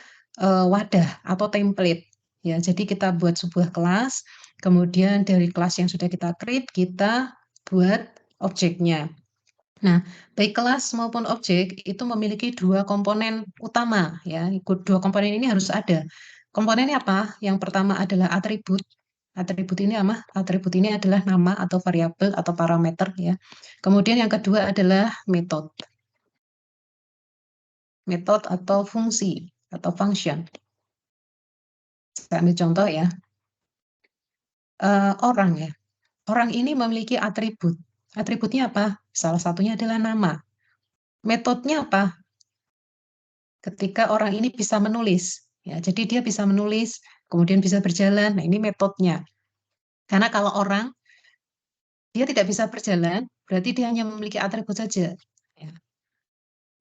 wadah atau template. Ya, jadi kita buat sebuah kelas, kemudian dari kelas yang sudah kita create, kita buat objeknya. Nah, baik kelas maupun objek itu memiliki dua komponen utama ya. Dua komponen ini harus ada. Komponennya apa? Yang pertama adalah atribut. Atribut ini apa? Atribut ini adalah nama atau variabel atau parameter ya. Kemudian yang kedua adalah metode. Metode atau fungsi atau function. Saya ambil contoh ya. Orang ya. Orang ini memiliki atribut. Atributnya apa? Salah satunya adalah nama. Metodenya apa? Ketika orang ini bisa menulis. Ya, jadi dia bisa menulis, kemudian bisa berjalan. Nah, ini metodenya. Karena kalau orang dia tidak bisa berjalan, berarti dia hanya memiliki atribut saja. Ya.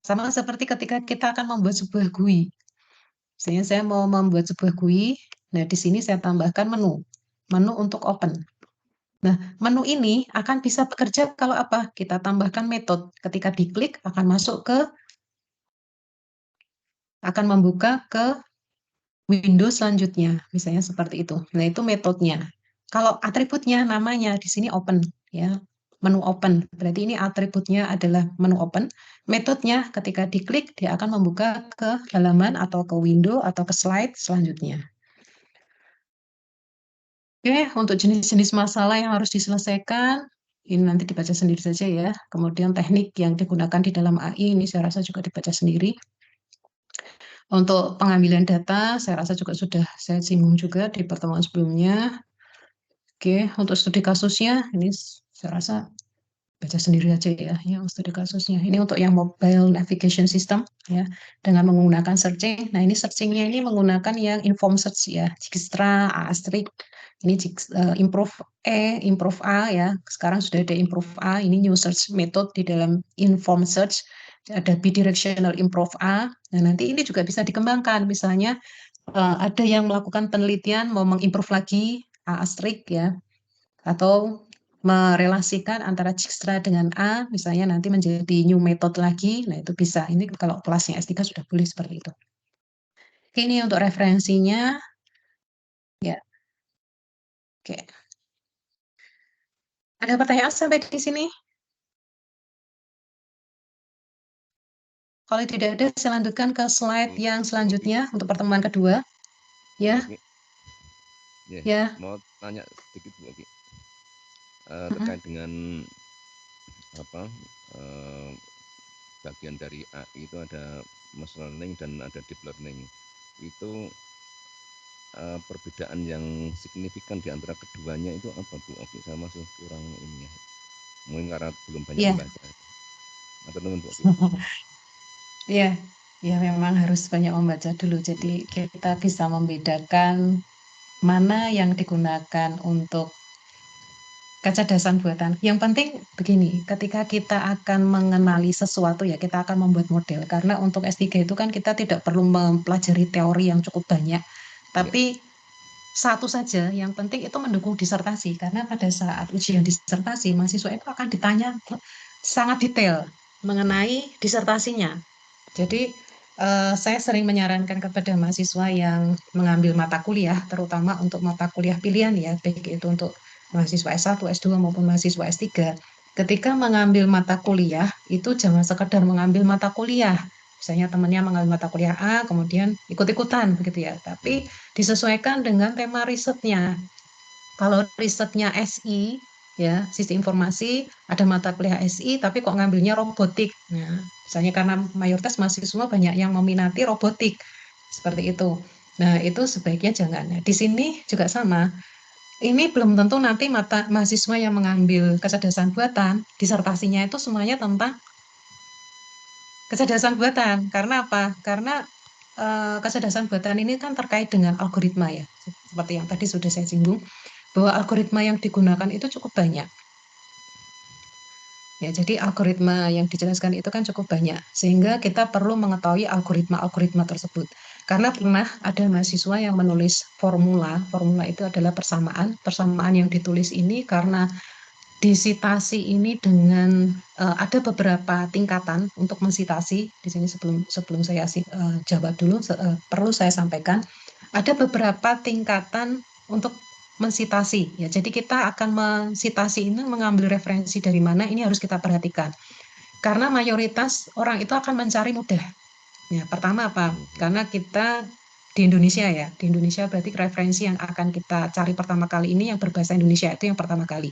Sama seperti ketika kita akan membuat sebuah GUI. Misalnya saya mau membuat sebuah GUI, nah di sini saya tambahkan menu. Menu untuk open. Nah, menu ini akan bisa bekerja kalau apa? Kita tambahkan metode. Ketika diklik akan masuk ke, akan membuka ke Windows selanjutnya, misalnya seperti itu. Nah, itu metodenya. Kalau atributnya namanya di sini open ya. Menu open. Berarti ini atributnya adalah menu open. Metodenya ketika diklik dia akan membuka ke halaman atau ke window atau ke slide selanjutnya. Oke, untuk jenis-jenis masalah yang harus diselesaikan, ini nanti dibaca sendiri saja ya. Kemudian teknik yang digunakan di dalam AI ini saya rasa juga dibaca sendiri. Untuk pengambilan data, saya rasa juga sudah saya singgung juga di pertemuan sebelumnya. Oke, untuk studi kasusnya, ini saya rasa baca sendiri aja ya, yang studi kasusnya. Ini untuk yang mobile navigation system ya, dengan menggunakan searching. Nah, ini searchingnya ini menggunakan yang inform search ya, Dijkstra, Astrik. Ini improve improve A ya. Sekarang sudah ada improve A. Ini new search method di dalam inform search. Ada bidirectional improve A. Nah, nanti ini juga bisa dikembangkan. Misalnya ada yang melakukan penelitian mau mengimprove lagi A Astrik ya, atau merelasikan antara Dijkstra dengan A, misalnya nanti menjadi new method lagi, nah itu bisa. Ini kalau kelasnya S3 sudah boleh seperti itu. Oke, ini untuk referensinya. Ya, oke. Ada pertanyaan sampai di sini? Kalau tidak ada, saya lanjutkan ke slide yang selanjutnya untuk pertemuan kedua. Ya, ya. Mau tanya sedikit Bu Oki, terkait dengan apa bagian dari AI itu ada machine learning dan ada deep learning. Itu perbedaan yang signifikan di antara keduanya itu apa Bu Oki? Saya masih kurang ini ya. Mungkin karena belum banyak membaca. Atau teman Bu Oki? Iya, ya memang harus banyak membaca dulu. Jadi kita bisa membedakan mana yang digunakan untuk kecerdasan buatan. Yang penting begini, ketika kita akan mengenali sesuatu ya kita akan membuat model. Karena untuk S3 itu kan kita tidak perlu mempelajari teori yang cukup banyak. Tapi satu saja yang penting itu mendukung disertasi. Karena pada saat ujian disertasi, mahasiswa itu akan ditanya sangat detail mengenai disertasinya. Jadi saya sering menyarankan kepada mahasiswa yang mengambil mata kuliah, terutama untuk mata kuliah pilihan ya, baik itu untuk mahasiswa S1, S2 maupun mahasiswa S3, ketika mengambil mata kuliah itu jangan sekedar mengambil mata kuliah. Misalnya temannya mengambil mata kuliah A, kemudian ikut-ikutan begitu ya, tapi disesuaikan dengan tema risetnya. Kalau risetnya SI, ya, sistem informasi, ada mata kuliah SI, tapi kok ngambilnya robotik. Nah, misalnya karena mayoritas mahasiswa banyak yang meminati robotik, seperti itu. Nah, itu sebaiknya jangan. Nah, di sini juga sama. Ini belum tentu nanti mahasiswa yang mengambil kecerdasan buatan, disertasinya itu semuanya tentang kecerdasan buatan. Karena apa? Karena kecerdasan buatan ini kan terkait dengan algoritma ya, seperti yang tadi sudah saya singgung bahwa algoritma yang digunakan itu cukup banyak. Ya, jadi algoritma yang dijelaskan itu kan cukup banyak, sehingga kita perlu mengetahui algoritma-algoritma tersebut. Karena pernah ada mahasiswa yang menulis formula itu adalah persamaan yang ditulis ini karena disitasi ini dengan ada beberapa tingkatan untuk mensitasi. Di sini sebelum saya jawab dulu, perlu saya sampaikan ada beberapa tingkatan untuk mensitasi ya. Jadi kita akan mensitasi ini mengambil referensi dari mana, ini harus kita perhatikan. Karena mayoritas orang itu akan mencari mudah. Ya, pertama apa? Karena kita di Indonesia ya. Di Indonesia berarti referensi yang akan kita cari pertama kali ini yang berbahasa Indonesia itu yang pertama kali.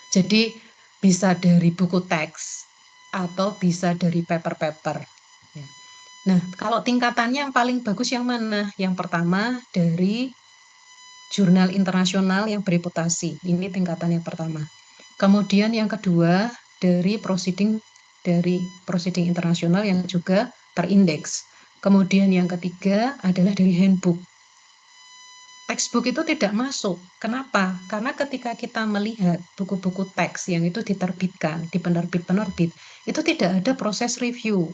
Jadi bisa dari buku teks atau bisa dari paper-paper. Nah, kalau tingkatannya yang paling bagus yang mana? Yang pertama dari jurnal internasional yang bereputasi. Ini tingkatan yang pertama. Kemudian yang kedua dari proceeding internasional yang juga terindeks. Kemudian yang ketiga adalah dari handbook. Textbook itu tidak masuk. Kenapa? Karena ketika kita melihat buku-buku teks yang itu diterbitkan di penerbit-penerbit, itu tidak ada proses review.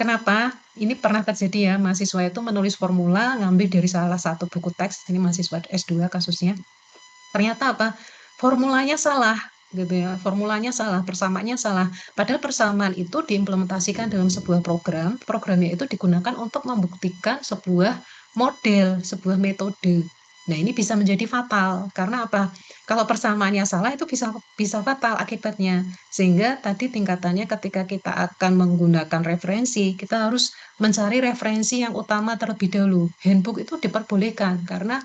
Kenapa? Ini pernah terjadi ya, mahasiswa itu menulis formula, ngambil dari salah satu buku teks, ini mahasiswa S2 kasusnya. Ternyata apa? Formulanya salah, gitu ya. Formulanya salah, persamaannya salah. Padahal persamaan itu diimplementasikan dalam sebuah program, programnya itu digunakan untuk membuktikan sebuah model, sebuah metode. Nah, ini bisa menjadi fatal. Karena apa? Kalau persamaannya salah itu bisa fatal akibatnya. Sehingga tadi tingkatannya ketika kita akan menggunakan referensi, kita harus mencari referensi yang utama terlebih dahulu. Handbook itu diperbolehkan karena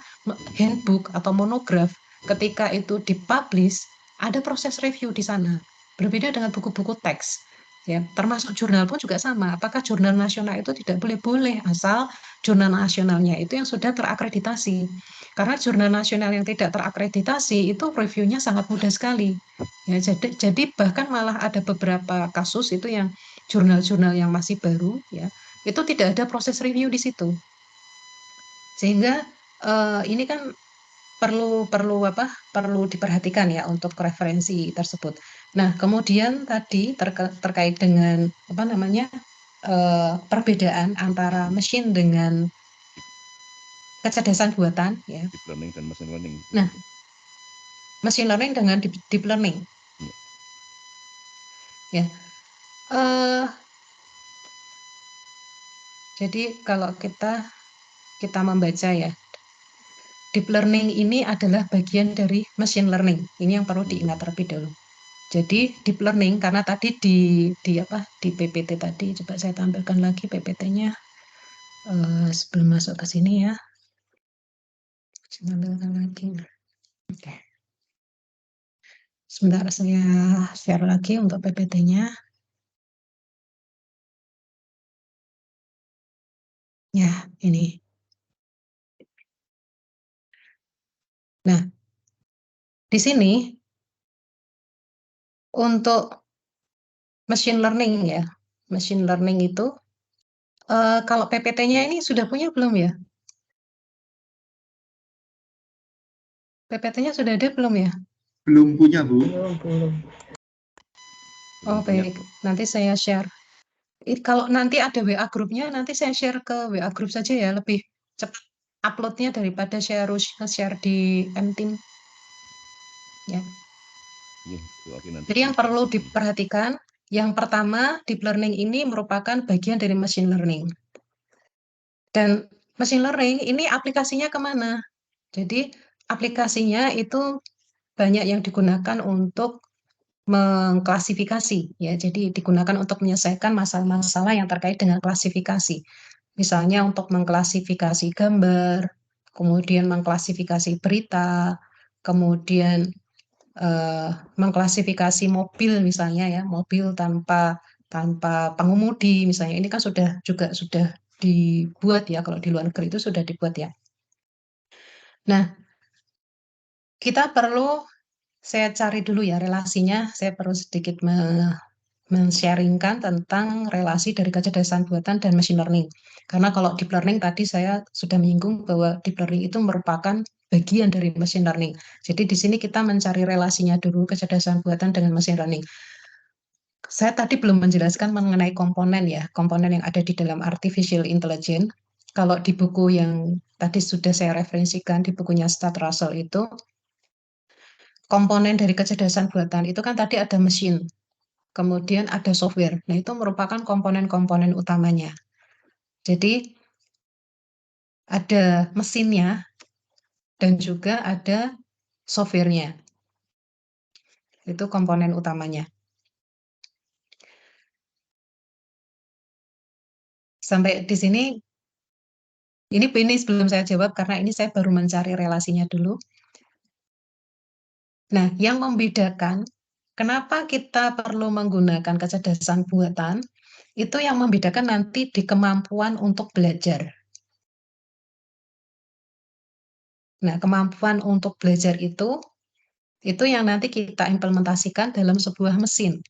handbook atau monograf ketika itu dipublish ada proses review di sana. Berbeda dengan buku-buku teks. Ya, termasuk jurnal pun juga sama. Apakah jurnal nasional itu tidak boleh asal jurnal nasionalnya itu yang sudah terakreditasi. Karena jurnal nasional yang tidak terakreditasi itu reviewnya sangat mudah sekali. Ya, jadi bahkan malah ada beberapa kasus itu yang jurnal-jurnal yang masih baru, ya, itu tidak ada proses review di situ. Sehingga ini kan perlu diperhatikan ya untuk referensi tersebut. Nah, kemudian tadi terkait dengan apa namanya perbedaan antara mesin dengan kecerdasan buatan ya. Deep learning dan machine learning. Nah, machine learning dengan deep learning. Ya. Jadi kalau kita membaca ya, deep learning ini adalah bagian dari machine learning. Ini yang perlu diingat terlebih dahulu. Jadi deep learning karena tadi di PPT tadi, coba saya tampilkan lagi PPT-nya sebelum masuk ke sini ya. Saya tampilkan lagi. Oke. Sebentar saya share lagi untuk PPT-nya. Ya, ini. Nah, di sini untuk machine learning ya. Machine learning itu kalau PPT-nya ini sudah punya belum ya? PPT-nya sudah ada belum ya? Belum punya, Bu. Belum. Oh, baik. Nanti saya share. Kalau nanti ada WA grupnya, nanti saya share ke WA grup saja ya, lebih cepat uploadnya daripada share di Mteam. Ya. Jadi yang perlu diperhatikan, yang pertama, deep learning ini merupakan bagian dari machine learning. Dan machine learning ini aplikasinya kemana? Jadi aplikasinya itu banyak yang digunakan untuk mengklasifikasi, ya. Jadi digunakan untuk menyelesaikan masalah-masalah yang terkait dengan klasifikasi. Misalnya untuk mengklasifikasi gambar, kemudian mengklasifikasi berita, kemudian mengklasifikasi mobil misalnya ya, mobil tanpa pengemudi misalnya. Ini kan sudah dibuat ya, kalau di luar negeri itu sudah dibuat ya. Nah, kita perlu saya cari dulu ya relasinya, saya perlu sedikit men-sharingkan tentang relasi dari kecerdasan buatan dan machine learning. Karena kalau deep learning tadi saya sudah menyinggung bahwa deep learning itu merupakan bagian dari machine learning. Jadi di sini kita mencari relasinya dulu kecerdasan buatan dengan machine learning. Saya tadi belum menjelaskan mengenai komponen ya, komponen yang ada di dalam artificial intelligence. Kalau di buku yang tadi sudah saya referensikan, di bukunya Stuart Russell itu, komponen dari kecerdasan buatan itu kan tadi ada mesin, kemudian ada software. Nah, itu merupakan komponen-komponen utamanya. Jadi, ada mesinnya dan juga ada software-nya. Itu komponen utamanya. Sampai di sini, ini sebelum saya jawab, karena ini saya baru mencari relasinya dulu. Nah, yang membedakan, kenapa kita perlu menggunakan kecerdasan buatan, itu yang membedakan nanti di kemampuan untuk belajar. Nah, kemampuan untuk belajar itu yang nanti kita implementasikan dalam sebuah mesin,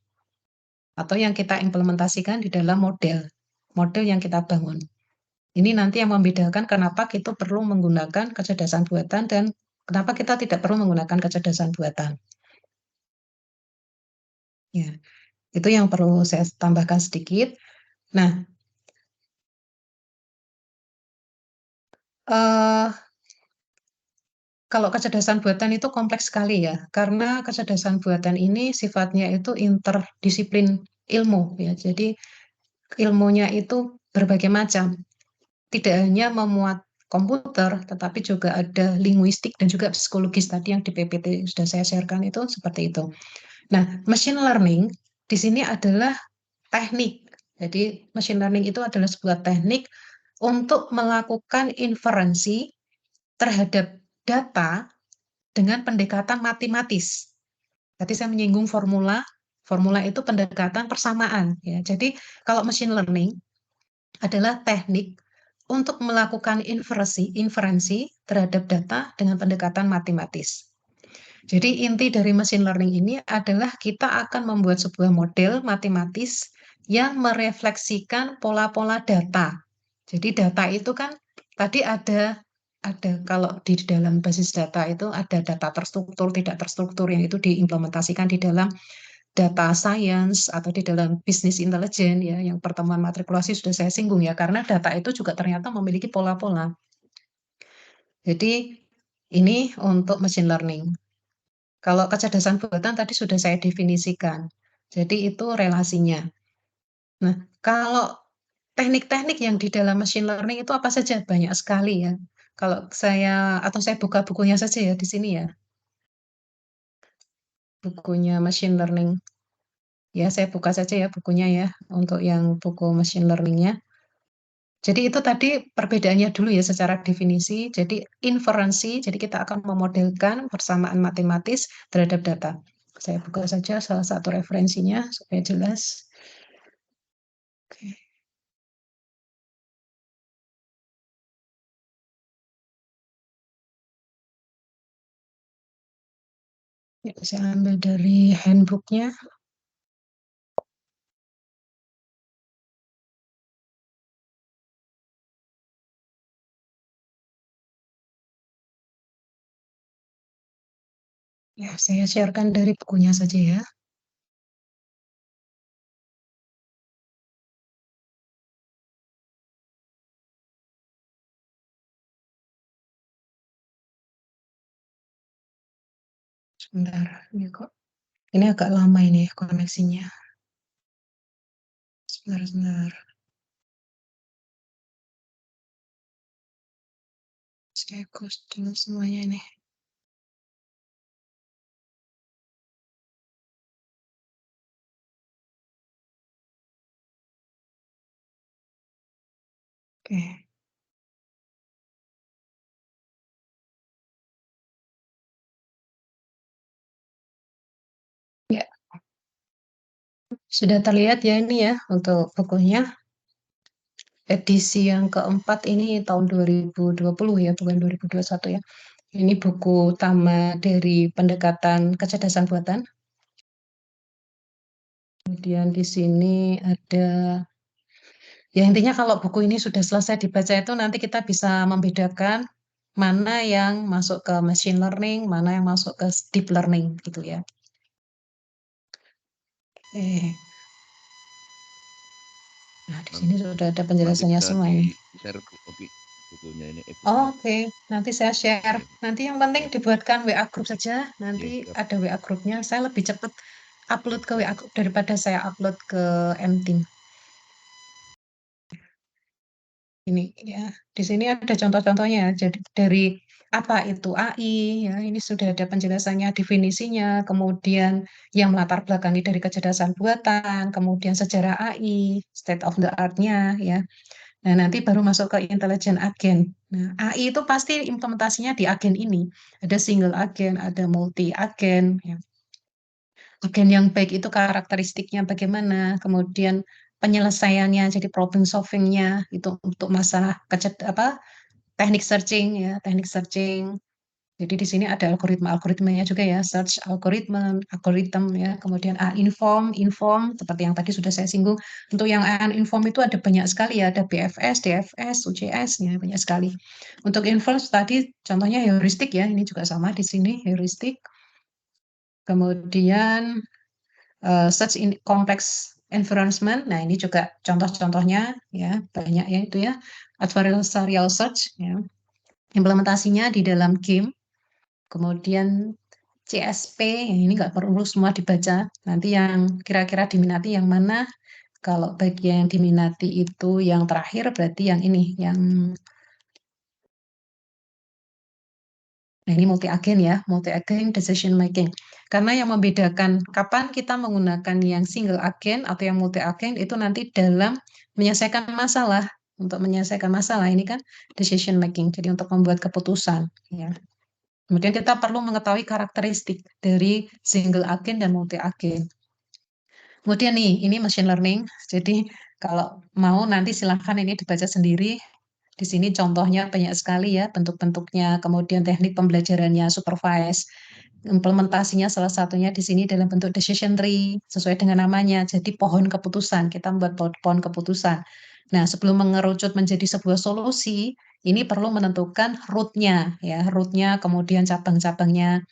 atau yang kita implementasikan di dalam model yang kita bangun. Ini nanti yang membedakan kenapa kita perlu menggunakan kecerdasan buatan dan kenapa kita tidak perlu menggunakan kecerdasan buatan. Ya, itu yang perlu saya tambahkan sedikit. Nah, kalau kecerdasan buatan itu kompleks sekali ya, karena kecerdasan buatan ini sifatnya itu interdisiplin ilmu ya. Jadi ilmunya itu berbagai macam. Tidak hanya memuat komputer, tetapi juga ada linguistik dan juga psikologis tadi yang di PPT sudah saya sharekan itu seperti itu. Nah, machine learning di sini adalah teknik. Jadi machine learning itu adalah sebuah teknik untuk melakukan inferensi terhadap data dengan pendekatan matematis. Tadi saya menyinggung formula, Formula itu pendekatan persamaan ya. Jadi kalau machine learning adalah teknik untuk melakukan inferensi terhadap data dengan pendekatan matematis. Jadi inti dari machine learning ini adalah kita akan membuat sebuah model matematis yang merefleksikan pola-pola data. Jadi data itu kan tadi ada kalau di dalam basis data itu ada data terstruktur, tidak terstruktur yang itu diimplementasikan di dalam data science atau di dalam business intelligence ya, yang pertemuan matrikulasi sudah saya singgung ya, karena data itu juga ternyata memiliki pola-pola. Jadi ini untuk machine learning. Kalau kecerdasan buatan tadi sudah saya definisikan. Jadi itu relasinya. Nah, kalau teknik-teknik yang di dalam machine learning itu apa saja? Banyak sekali ya. Kalau saya buka bukunya saja ya di sini ya. Bukunya machine learning. Ya, saya buka saja ya bukunya ya untuk yang buku machine learning-nya. Jadi itu tadi perbedaannya dulu ya secara definisi. Jadi inferensi, jadi kita akan memodelkan persamaan matematis terhadap data. Saya buka saja salah satu referensinya supaya jelas. Oke. Ya, saya ambil dari handbooknya. Ya, saya sharekan dari bukunya saja ya. Sebentar, ini agak lama ini koneksinya. Sebentar. Saya close dulu semuanya ini. Oke. Ya, sudah terlihat ya ini ya untuk bukunya. Edisi yang keempat ini tahun 2020 ya, bukan 2021 ya. Ini buku utama dari pendekatan kecerdasan buatan. Kemudian di sini ada, ya intinya kalau buku ini sudah selesai dibaca itu nanti kita bisa membedakan mana yang masuk ke machine learning, mana yang masuk ke deep learning gitu ya. Nah, di sini sudah ada penjelasannya semua ini. Share bukunya ini. Oke. Nanti saya share. Nanti yang penting dibuatkan WA group saja. Nanti ada WA grupnya. Saya lebih cepat upload ke WA group daripada saya upload ke MTeam. Ini ya, di sini ada contoh-contohnya. Jadi dari apa itu AI, ya ini sudah ada penjelasannya, definisinya, kemudian yang melatar belakangi dari kecerdasan buatan, kemudian sejarah AI, state of the art-nya, ya. Nah, nanti baru masuk ke intelligent agent. Nah, AI itu pasti implementasinya di agen ini. Ada single agent, ada multi agent, ya. Agen yang baik itu karakteristiknya bagaimana, kemudian penyelesaiannya, jadi problem solving-nya itu untuk masalah teknik searching ya, teknik searching. Jadi di sini ada algoritmanya juga ya, search algorithm ya, kemudian inform seperti yang tadi sudah saya singgung. Untuk yang inform itu ada banyak sekali ya, ada BFS, DFS, UCS ya, banyak sekali. Untuk inform tadi contohnya heuristik ya, ini juga sama di sini heuristik. Kemudian search in complex environment. Nah, ini juga contoh-contohnya ya, banyak ya itu ya. Adversarial search ya. Implementasinya di dalam game. Kemudian CSP, ini nggak perlu semua dibaca. Nanti yang kira-kira diminati yang mana? Kalau bagian yang diminati itu yang terakhir berarti yang ini, yang nah ini multi agen ya, multi agen decision making. Karena yang membedakan kapan kita menggunakan yang single agen atau yang multi agen itu nanti dalam menyelesaikan masalah. Untuk menyelesaikan masalah ini kan decision making, jadi untuk membuat keputusan. Ya. Kemudian kita perlu mengetahui karakteristik dari single agen dan multi agen. Kemudian nih, ini machine learning. Jadi kalau mau nanti silahkan ini dibaca sendiri. Di sini contohnya banyak sekali ya bentuk-bentuknya, kemudian teknik pembelajarannya supervise. Implementasinya salah satunya di sini dalam bentuk decision tree, sesuai dengan namanya. Jadi pohon keputusan, kita membuat pohon keputusan. Nah, sebelum mengerucut menjadi sebuah solusi, ini perlu menentukan root-nya, ya, root-nya, kemudian cabang-cabangnya,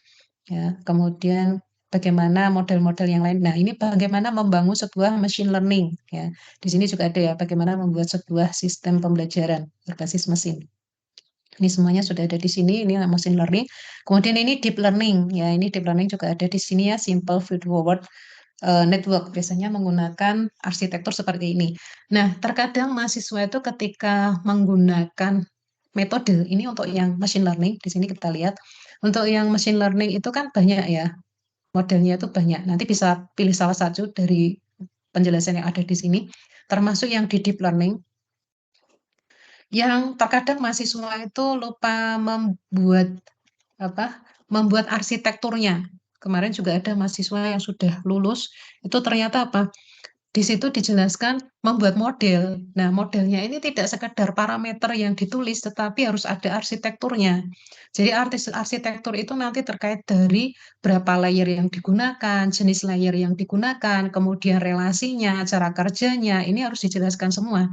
ya, kemudian bagaimana model-model yang lain. Nah, ini bagaimana membangun sebuah machine learning, ya. Di sini juga ada ya, bagaimana membuat sebuah sistem pembelajaran berbasis mesin. Ini semuanya sudah ada di sini, ini machine learning. Kemudian ini deep learning, ya, ini deep learning juga ada di sini ya, simple feedforward network, biasanya menggunakan arsitektur seperti ini. Nah, terkadang mahasiswa itu ketika menggunakan metode ini untuk yang machine learning, di sini kita lihat, untuk yang machine learning itu kan banyak ya, modelnya itu banyak. Nanti bisa pilih salah satu dari penjelasan yang ada di sini, termasuk yang di deep learning, yang terkadang mahasiswa itu lupa membuat arsitekturnya. Kemarin juga ada mahasiswa yang sudah lulus, itu ternyata apa? Di situ dijelaskan membuat model. Nah, modelnya ini tidak sekedar parameter yang ditulis, tetapi harus ada arsitekturnya. Jadi arsitektur itu nanti terkait dari berapa layer yang digunakan, jenis layer yang digunakan, kemudian relasinya, cara kerjanya, ini harus dijelaskan semua.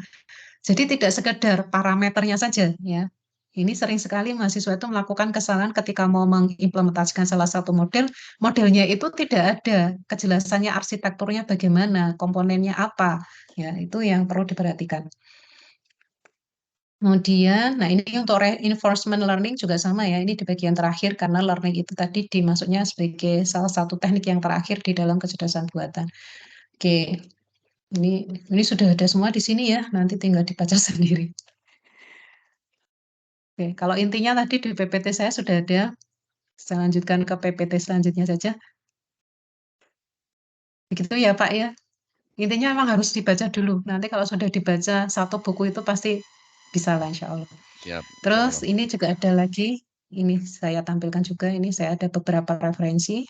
Jadi tidak sekedar parameternya saja, ya. Ini sering sekali mahasiswa itu melakukan kesalahan ketika mau mengimplementasikan salah satu model, modelnya itu tidak ada kejelasannya arsitekturnya bagaimana, komponennya apa, ya itu yang perlu diperhatikan. Kemudian, nah ini untuk reinforcement learning juga sama ya, ini di bagian terakhir karena learning itu tadi dimaksudnya sebagai salah satu teknik yang terakhir di dalam kecerdasan buatan. Oke, ini sudah ada semua di sini ya, nanti tinggal dibaca sendiri. Oke, kalau intinya tadi di PPT saya sudah ada. Saya lanjutkan ke PPT selanjutnya saja. Begitu ya Pak ya. Intinya memang harus dibaca dulu. Nanti kalau sudah dibaca satu buku itu pasti bisa lah insya Allah. Siap, insya Terus Allah. ini juga ada lagi. Ini saya tampilkan juga. Ini saya ada beberapa referensi.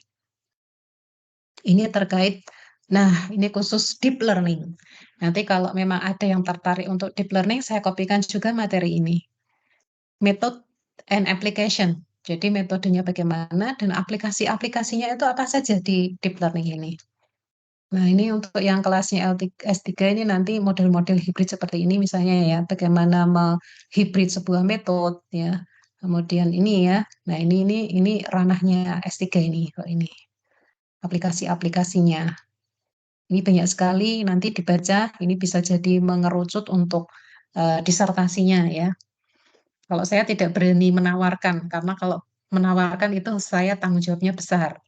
Ini terkait, nah ini khusus deep learning. Nanti kalau memang ada yang tertarik untuk deep learning, saya kopikan juga materi ini. Method and application. Jadi metodenya bagaimana dan aplikasi-aplikasinya itu apa saja di deep learning ini. Nah, ini untuk yang kelasnya S3 ini nanti model-model hibrid seperti ini misalnya ya, bagaimana menghibrid sebuah metode ya. Kemudian ini ya. Nah, ini ranahnya S3 ini kok ini. Aplikasi-aplikasinya. Ini banyak sekali nanti dibaca, ini bisa jadi mengerucut untuk disertasinya ya. Kalau saya tidak berani menawarkan, karena kalau menawarkan itu saya tanggung jawabnya besar.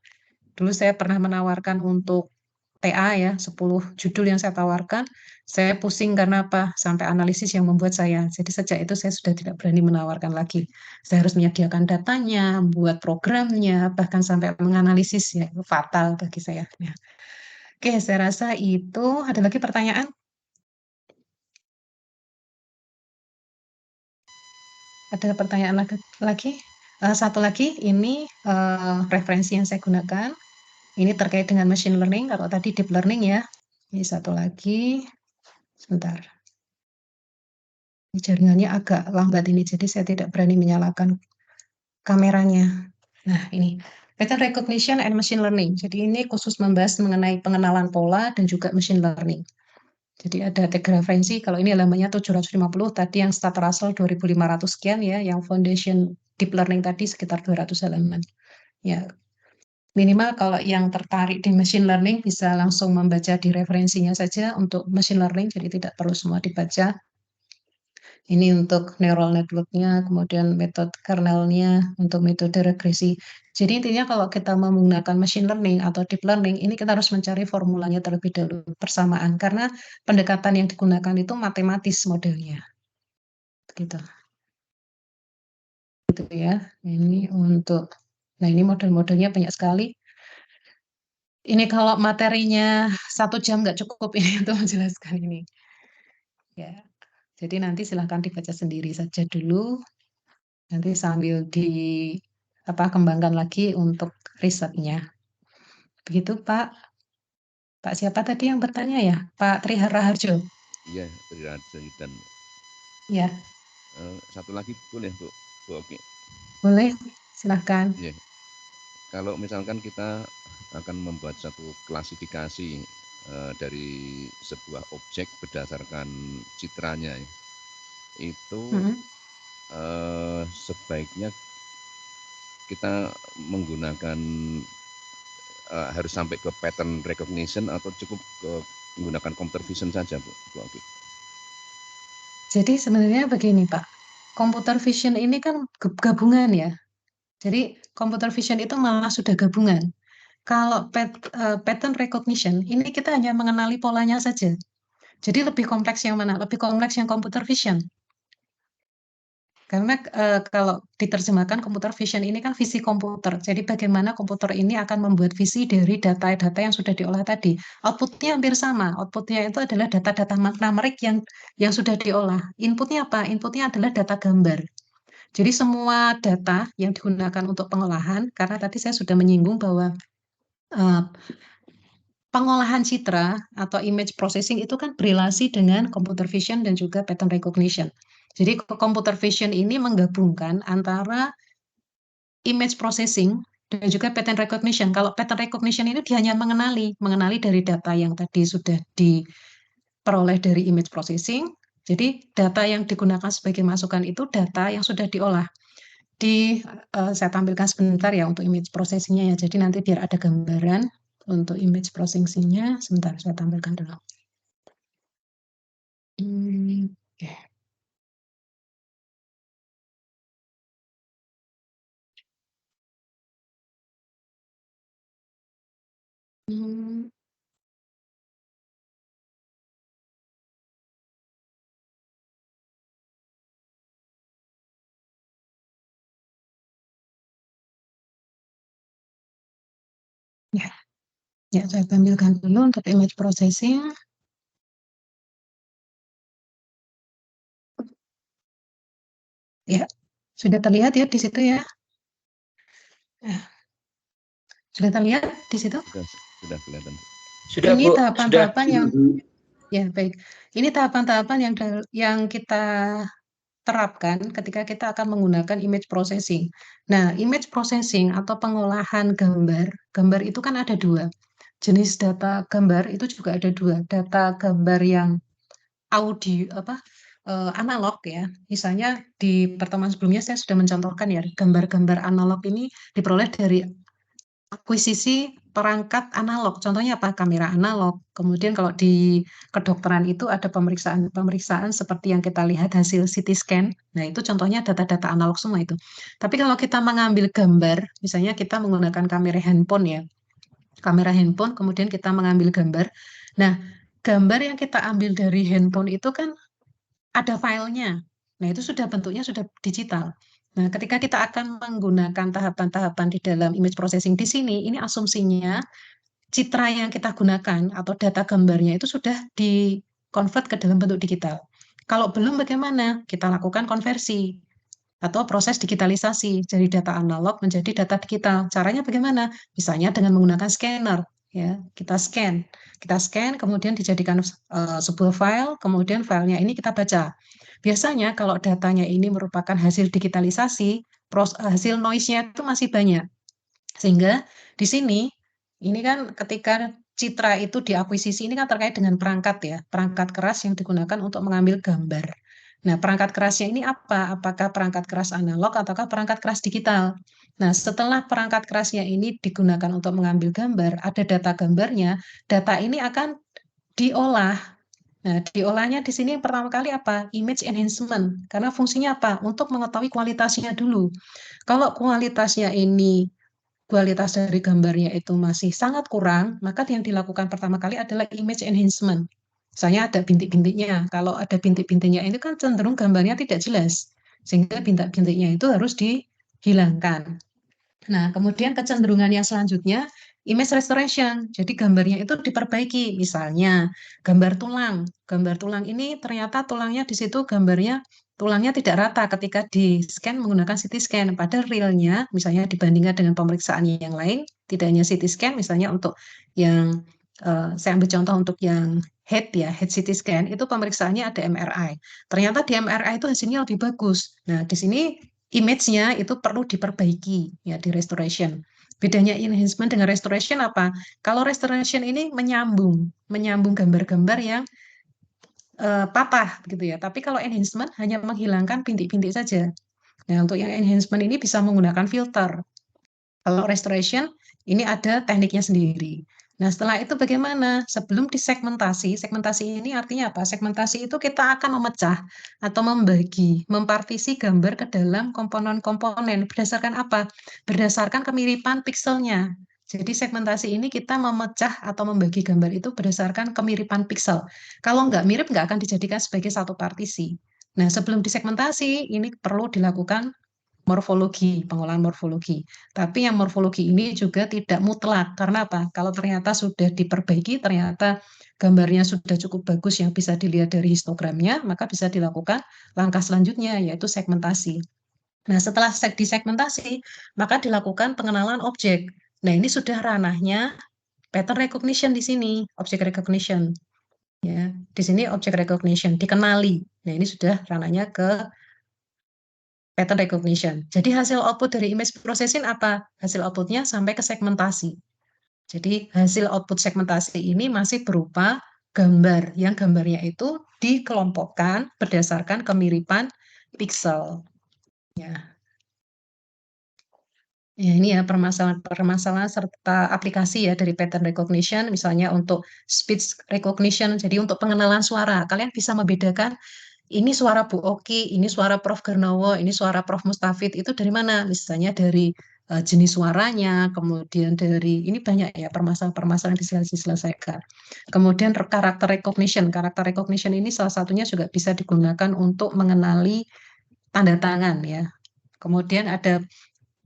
Dulu saya pernah menawarkan untuk TA ya, 10 judul yang saya tawarkan, saya pusing karena apa? Sampai analisis yang membuat saya. Jadi sejak itu saya sudah tidak berani menawarkan lagi. Saya harus menyediakan datanya, buat programnya, bahkan sampai menganalisis ya, itu fatal bagi saya. Ya. Oke, saya rasa itu. Ada lagi pertanyaan? Ada pertanyaan lagi? Satu lagi, ini referensi yang saya gunakan. Ini terkait dengan machine learning, kalau tadi deep learning ya. Ini satu lagi, sebentar. Jaringannya agak lambat ini, jadi saya tidak berani menyalakan kameranya. Nah, ini pattern recognition and machine learning. Jadi ini khusus membahas mengenai pengenalan pola dan juga machine learning. Jadi ada tiga referensi, kalau ini halamannya 750, tadi yang start Russell 2500 sekian ya, yang foundation deep learning tadi sekitar 200 halaman. Ya, minimal kalau yang tertarik di machine learning bisa langsung membaca di referensinya saja untuk machine learning, jadi tidak perlu semua dibaca. Ini untuk neural network-nya, kemudian metode kernelnya, untuk metode regresi. Jadi intinya kalau kita menggunakan machine learning atau deep learning, ini kita harus mencari formulanya terlebih dahulu, persamaan. Karena pendekatan yang digunakan itu matematis modelnya. Gitu. Gitu ya. Ini untuk, nah ini model-modelnya banyak sekali. Ini kalau materinya 1 jam nggak cukup ini untuk menjelaskan ini. Ya, jadi nanti silahkan dibaca sendiri saja dulu. Nanti sambil kembangkan lagi untuk risetnya. Begitu, Pak. Pak siapa tadi yang bertanya ya? Pak Triharaharjo. Iya, Triraja dan Ya, satu lagi boleh Bu Oki. boleh. Silahkan. Iya. Kalau misalkan kita akan membuat satu klasifikasi dari sebuah objek berdasarkan citranya, itu sebaiknya kita menggunakan harus sampai ke pattern recognition atau cukup menggunakan computer vision saja, Bu Oki? Jadi sebenarnya begini Pak, computer vision ini kan gabungan ya. Jadi computer vision itu malah sudah gabungan. Kalau pattern recognition ini kita hanya mengenali polanya saja. Jadi lebih kompleks yang mana? Lebih kompleks yang computer vision. Karena kalau diterjemahkan computer vision ini kan visi komputer. Jadi bagaimana komputer ini akan membuat visi dari data-data yang sudah diolah tadi. Outputnya hampir sama. Outputnya itu adalah data-data numerik yang sudah diolah. Inputnya apa? Inputnya adalah data gambar. Jadi semua data yang digunakan untuk pengolahan, karena tadi saya sudah menyinggung bahwa pengolahan citra atau image processing itu kan berrelasi dengan computer vision dan juga pattern recognition. Jadi computer vision ini menggabungkan antara image processing dan juga pattern recognition. Kalau pattern recognition ini dia hanya mengenali dari data yang tadi sudah diperoleh dari image processing. Jadi data yang digunakan sebagai masukan itu data yang sudah diolah. Saya tampilkan sebentar ya untuk image processing-nya ya. Jadi nanti biar ada gambaran untuk image processing-nya. Sebentar saya tampilkan dulu. Oke. Ya, saya tampilkan dulu untuk image processing. Ya, sudah terlihat ya di situ ya. Sudah terlihat di situ? Sudah kelihatan. Sudah, ini Bu. tahapan-tahapan Sudah. yang ya baik. Ini tahapan-tahapan yang kita terapkan ketika kita akan menggunakan image processing. Nah, image processing atau pengolahan gambar itu kan ada dua. Jenis data gambar itu juga ada dua. Data gambar yang audio analog ya. Misalnya di pertemuan sebelumnya saya sudah mencontohkan ya, gambar-gambar analog ini diperoleh dari akuisisi perangkat analog. Contohnya apa? Kamera analog. Kemudian kalau di kedokteran itu ada pemeriksaan seperti yang kita lihat hasil CT scan. Nah, itu contohnya data-data analog semua itu. Tapi kalau kita mengambil gambar, misalnya kita menggunakan kamera handphone ya. Kamera handphone, kemudian kita mengambil gambar. Nah, gambar yang kita ambil dari handphone itu kan ada filenya. Nah, itu sudah bentuknya sudah digital. Nah, ketika kita akan menggunakan tahapan-tahapan di dalam image processing di sini, ini asumsinya citra yang kita gunakan atau data gambarnya itu sudah di-convert ke dalam bentuk digital. Kalau belum bagaimana? Kita lakukan konversi atau proses digitalisasi dari data analog menjadi data digital. Caranya bagaimana? Misalnya dengan menggunakan scanner, ya. Kita scan, kemudian dijadikan sebuah file, kemudian filenya ini kita baca. Biasanya kalau datanya ini merupakan hasil digitalisasi, hasil noise-nya itu masih banyak. Sehingga di sini, ini kan ketika citra itu diakuisisi, ini kan terkait dengan perangkat ya, perangkat keras yang digunakan untuk mengambil gambar. Nah, perangkat kerasnya ini apa? Apakah perangkat keras analog ataukah perangkat keras digital? Nah, setelah perangkat kerasnya ini digunakan untuk mengambil gambar, ada data gambarnya, data ini akan diolah. Nah, diolahnya di sini pertama kali apa? Image enhancement. Karena fungsinya apa? Untuk mengetahui kualitasnya dulu. Kalau kualitasnya ini, kualitas dari gambarnya itu masih sangat kurang, maka yang dilakukan pertama kali adalah image enhancement. Misalnya ada bintik-bintiknya. Kalau ada bintik-bintiknya itu kan cenderung gambarnya tidak jelas. Sehingga bintik-bintiknya itu harus dihilangkan. Nah, kemudian kecenderungan yang selanjutnya, image restoration. Jadi gambarnya itu diperbaiki. Misalnya, gambar tulang. Gambar tulang ini ternyata tulangnya di situ gambarnya tulangnya tidak rata ketika di-scan menggunakan CT scan. Padahal realnya, misalnya dibandingkan dengan pemeriksaan yang lain, tidak hanya CT scan, misalnya untuk yang saya ambil contoh untuk yang head ya, head CT scan, itu pemeriksaannya ada MRI. Ternyata di MRI itu hasilnya lebih bagus. Nah, di sini image-nya itu perlu diperbaiki ya di restoration. Bedanya enhancement dengan restoration apa? Kalau restoration ini menyambung gambar-gambar yang patah gitu ya. Tapi kalau enhancement hanya menghilangkan bintik-bintik saja. Nah, untuk yang enhancement ini bisa menggunakan filter. Kalau restoration, ini ada tekniknya sendiri. Nah, setelah itu bagaimana? Sebelum disegmentasi, segmentasi ini artinya apa? Segmentasi itu kita akan memecah atau membagi, mempartisi gambar ke dalam komponen-komponen. Berdasarkan apa? Berdasarkan kemiripan pikselnya. Jadi segmentasi ini kita memecah atau membagi gambar itu berdasarkan kemiripan piksel. Kalau nggak mirip, nggak akan dijadikan sebagai satu partisi. Nah, sebelum disegmentasi, ini perlu dilakukan morfologi, pengolahan morfologi. Tapi yang morfologi ini juga tidak mutlak. Karena apa? Kalau ternyata sudah diperbaiki, ternyata gambarnya sudah cukup bagus yang bisa dilihat dari histogramnya, maka bisa dilakukan langkah selanjutnya, yaitu segmentasi. Nah, setelah disegmentasi, maka dilakukan pengenalan objek. Nah, ini sudah ranahnya pattern recognition di sini, object recognition. Ya, di sini object recognition dikenali. Nah, ini sudah ranahnya ke pattern recognition. Jadi hasil output dari image processing apa? Hasil outputnya sampai ke segmentasi. Jadi hasil output segmentasi ini masih berupa gambar, yang gambarnya itu dikelompokkan berdasarkan kemiripan piksel. Ya. Ya, ini ya permasalahan serta aplikasi ya dari pattern recognition, misalnya untuk speech recognition, jadi untuk pengenalan suara. Kalian bisa membedakan ini suara Bu Oki, ini suara Prof. Garnowo, ini suara Prof. Mustafid, itu dari mana? Misalnya dari jenis suaranya, kemudian dari, ini banyak ya permasalahan-permasalahan yang diselesaikan. Kemudian karakter recognition ini salah satunya juga bisa digunakan untuk mengenali tanda tangan ya. Kemudian ada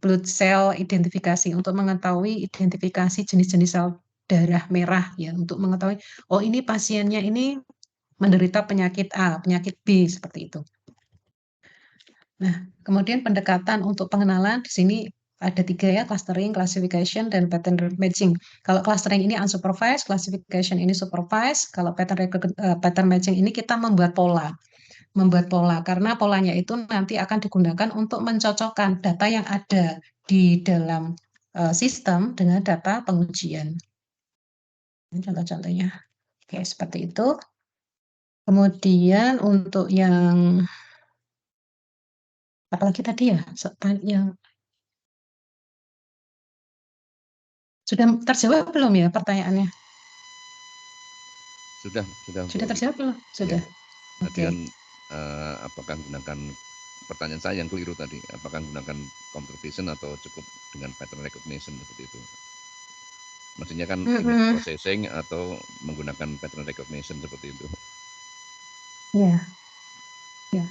blood cell identifikasi untuk mengetahui identifikasi jenis-jenis sel darah merah ya, untuk mengetahui, oh ini pasiennya ini menderita penyakit A, penyakit B, seperti itu. Nah, kemudian pendekatan untuk pengenalan di sini ada 3 ya, clustering, classification, dan pattern matching. Kalau clustering ini unsupervised, classification ini supervised, kalau pattern matching ini kita membuat pola. Karena polanya itu nanti akan digunakan untuk mencocokkan data yang ada di dalam sistem dengan data pengujian. Ini contoh-contohnya. Oke, seperti itu. Kemudian untuk yang apalagi tadi ya, yang sudah terjawab belum ya pertanyaannya? Sudah Sudah Bu Oki. terjawab belum? Sudah. Ya. Tadi Oke. kan apakah gunakan pertanyaan saya yang keliru tadi, apakah gunakan computer vision atau cukup dengan pattern recognition seperti itu? Maksudnya kan image processing atau menggunakan pattern recognition seperti itu. Ya. Ya.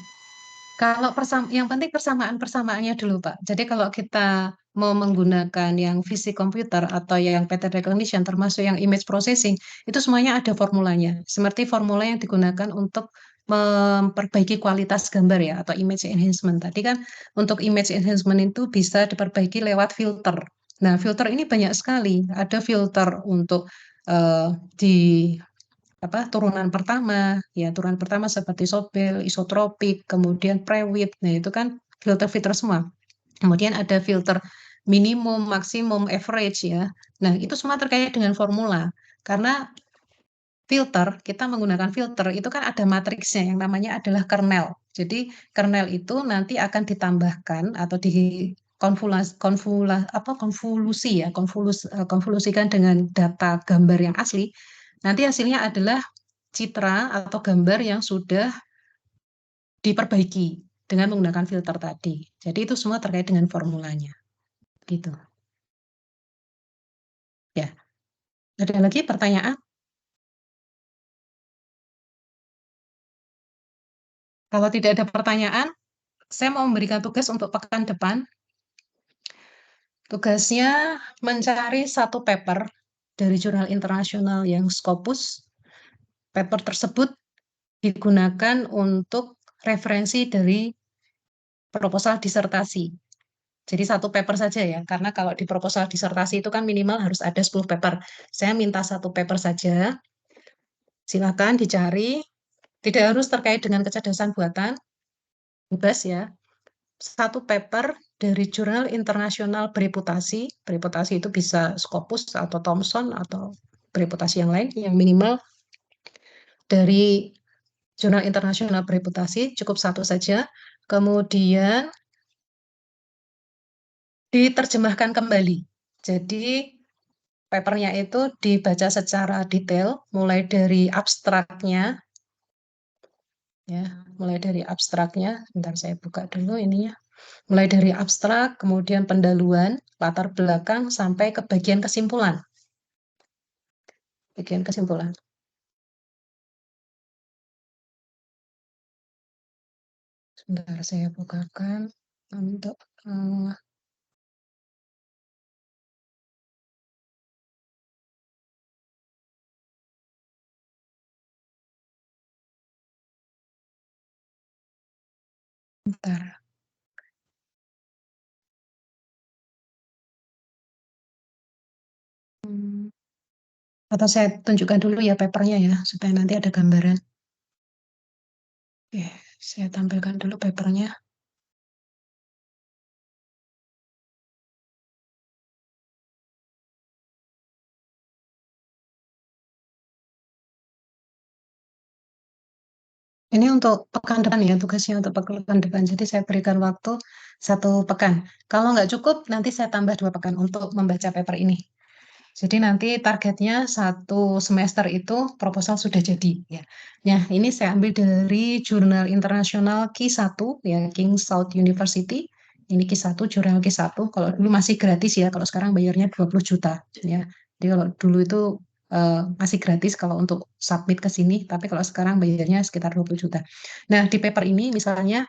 Kalau yang penting persamaan-persamaannya dulu, Pak. Jadi kalau kita mau menggunakan yang fisik komputer atau yang pattern recognition, termasuk yang image processing, itu semuanya ada formulanya. Seperti formula yang digunakan untuk memperbaiki kualitas gambar ya, atau image enhancement. Tadi kan untuk image enhancement itu bisa diperbaiki lewat filter. Nah, filter ini banyak sekali. Ada filter untuk di turunan pertama, ya turunan pertama seperti Sobel, isotropik, kemudian Prewitt, nah itu kan filter-filter semua. Kemudian ada filter minimum, maksimum, average ya. Nah itu semua terkait dengan formula. Karena filter, kita menggunakan filter, itu kan ada matriksnya yang namanya adalah kernel. Jadi kernel itu nanti akan ditambahkan atau konvolusikan dengan data gambar yang asli. Nanti hasilnya adalah citra atau gambar yang sudah diperbaiki dengan menggunakan filter tadi. Jadi itu semua terkait dengan formulanya. Gitu. Ya. Ada lagi pertanyaan? Kalau tidak ada pertanyaan, saya mau memberikan tugas untuk pekan depan. Tugasnya mencari satu paper dari jurnal internasional yang Scopus. Paper tersebut digunakan untuk referensi dari proposal disertasi. Jadi 1 paper saja ya, karena kalau di proposal disertasi itu kan minimal harus ada 10 paper. Saya minta 1 paper saja. Silakan dicari, tidak harus terkait dengan kecerdasan buatan, bebas ya. 1 paper dari jurnal internasional bereputasi. Bereputasi itu bisa Scopus atau Thomson atau bereputasi yang lain, yang minimal dari jurnal internasional bereputasi, cukup 1 saja. Kemudian diterjemahkan kembali. Jadi papernya itu dibaca secara detail, mulai dari abstraknya, ya, mulai dari abstraknya. Bentar saya buka dulu ininya. Mulai dari abstrak, kemudian pendahuluan, latar belakang, sampai ke bagian kesimpulan. Bagian kesimpulan. Sebentar saya bukakan untuk bentar. Atau saya tunjukkan dulu ya papernya ya, supaya nanti ada gambaran. Oke, saya tampilkan dulu papernya. Ini untuk pekan depan ya, tugasnya untuk pekan depan. Jadi saya berikan waktu 1 pekan. Kalau nggak cukup, nanti saya tambah 2 pekan untuk membaca paper ini. Jadi nanti targetnya 1 semester itu proposal sudah jadi ya. Nah, ini saya ambil dari jurnal internasional Q1 ya, King South University. Ini Q1, jurnal Q1. Kalau dulu masih gratis ya, kalau sekarang bayarnya 20 juta ya. Jadi kalau dulu itu masih gratis kalau untuk submit ke sini, tapi kalau sekarang bayarnya sekitar 20 juta. Nah, di paper ini misalnya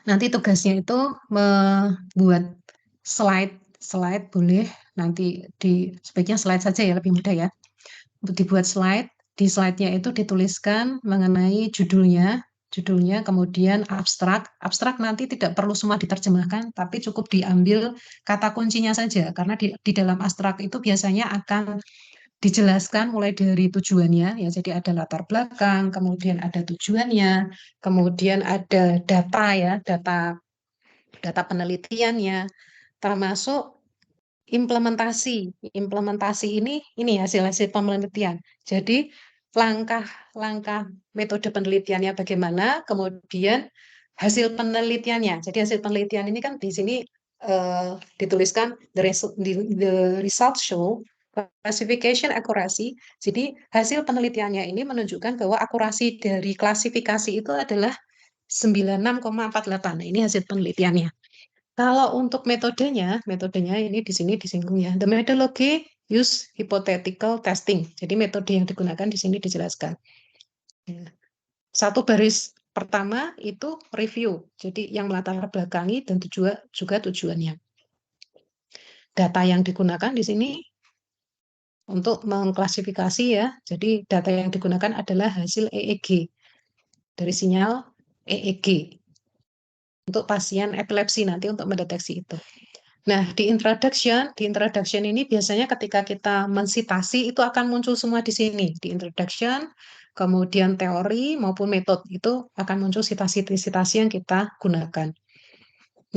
nanti tugasnya itu membuat slide boleh, nanti sebaiknya slide saja ya, lebih mudah ya. Untuk dibuat slide, di slide-nya itu dituliskan mengenai judulnya, kemudian abstrak. Abstrak nanti tidak perlu semua diterjemahkan, tapi cukup diambil kata kuncinya saja, karena di dalam abstrak itu biasanya akan dijelaskan mulai dari tujuannya, ya, jadi ada latar belakang, kemudian ada tujuannya, kemudian ada data ya, data penelitiannya, termasuk implementasi. Implementasi ini hasil-hasil penelitian. Jadi langkah-langkah metode penelitiannya bagaimana, kemudian hasil penelitiannya. Jadi hasil penelitian ini kan di sini dituliskan the result show classification accuracy. Jadi hasil penelitiannya ini menunjukkan bahwa akurasi dari klasifikasi itu adalah 96,48. Nah, ini hasil penelitiannya. Kalau untuk metodenya ini di sini disinggung ya. The methodology use hypothetical testing. Jadi metode yang digunakan di sini dijelaskan. 1 baris pertama itu review. Jadi yang melatar belakangi dan juga tujuannya. Data yang digunakan di sini untuk mengklasifikasi ya. Jadi data yang digunakan adalah hasil EEG dari sinyal EEG untuk pasien epilepsi nanti untuk mendeteksi itu. Nah, di introduction ini biasanya ketika kita mensitasi itu akan muncul semua di sini. Di introduction, kemudian teori maupun metode itu akan muncul sitasi-sitasi yang kita gunakan.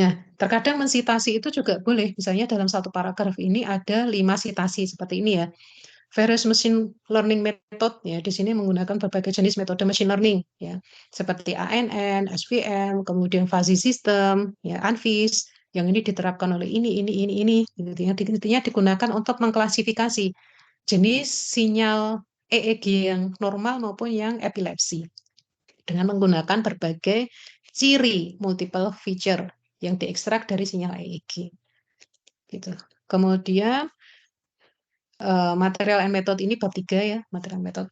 Nah, terkadang mensitasi itu juga boleh. Misalnya dalam 1 paragraf ini ada 5 sitasi seperti ini ya. Various machine learning method ya, di sini menggunakan berbagai jenis metode machine learning ya, seperti ANN, SVM, kemudian fuzzy system, ya, ANFIS, yang ini diterapkan oleh ini, gitu ya. Intinya digunakan untuk mengklasifikasi jenis sinyal EEG yang normal maupun yang epilepsi dengan menggunakan berbagai ciri multiple feature yang diekstrak dari sinyal EEG. Gitu. Kemudian material and method ini bab 3 ya, material method.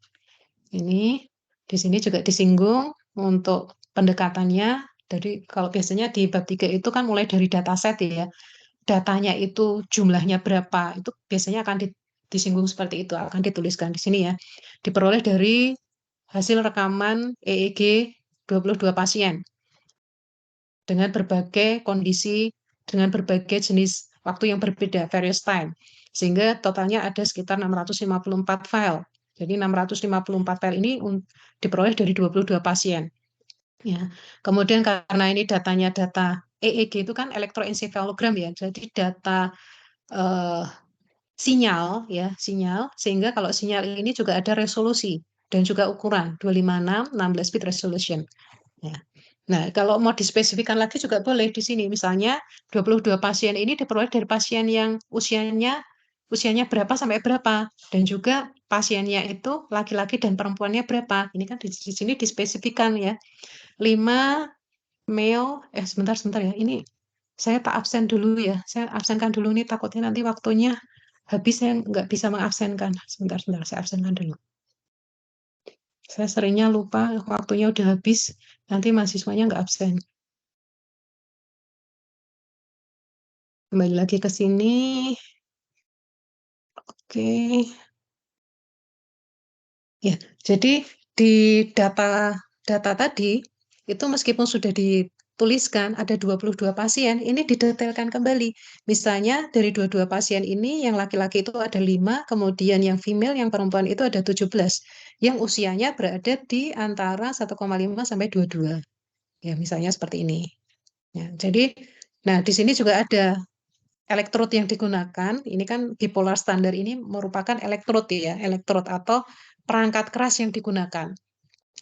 Ini di sini juga disinggung untuk pendekatannya. Jadi kalau biasanya di bab 3 itu kan mulai dari dataset ya. Datanya itu jumlahnya berapa, itu biasanya akan disinggung seperti itu, akan dituliskan di sini ya. Diperoleh dari hasil rekaman EEG 22 pasien dengan berbagai kondisi dengan berbagai jenis waktu yang berbeda, various time. Sehingga totalnya ada sekitar 654 file. Jadi 654 file ini diperoleh dari 22 pasien. Ya. Kemudian karena ini datanya data EEG itu kan elektroencephalogram ya, jadi data sinyal ya, sinyal, sehingga kalau sinyal ini juga ada resolusi dan juga ukuran 256 16 bit resolution. Ya. Nah, kalau mau dispesifikan lagi juga boleh di sini. Misalnya 22 pasien ini diperoleh dari pasien yang usianya berapa sampai berapa, dan juga pasiennya itu laki-laki dan perempuannya berapa. Ini kan di sini dispesifikan ya. 5 male, sebentar ya. Ini saya tak absen dulu ya. Saya absenkan dulu nih, takutnya nanti waktunya habis saya nggak bisa mengabsenkan. Sebentar, saya absenkan dulu. Saya seringnya lupa waktunya udah habis, nanti mahasiswanya nggak absen. Kembali lagi ke sini. Oke. Ya, jadi di data tadi itu meskipun sudah dituliskan ada 22 pasien, ini didetailkan kembali. Misalnya dari 22 pasien ini yang laki-laki itu ada 5, kemudian yang female, yang perempuan itu ada 17, yang usianya berada di antara 1,5 sampai 22. Ya, misalnya seperti ini. Ya, jadi nah di sini juga ada elektrod yang digunakan. Ini kan bipolar standar ini merupakan elektrod ya, elektrod atau perangkat keras yang digunakan.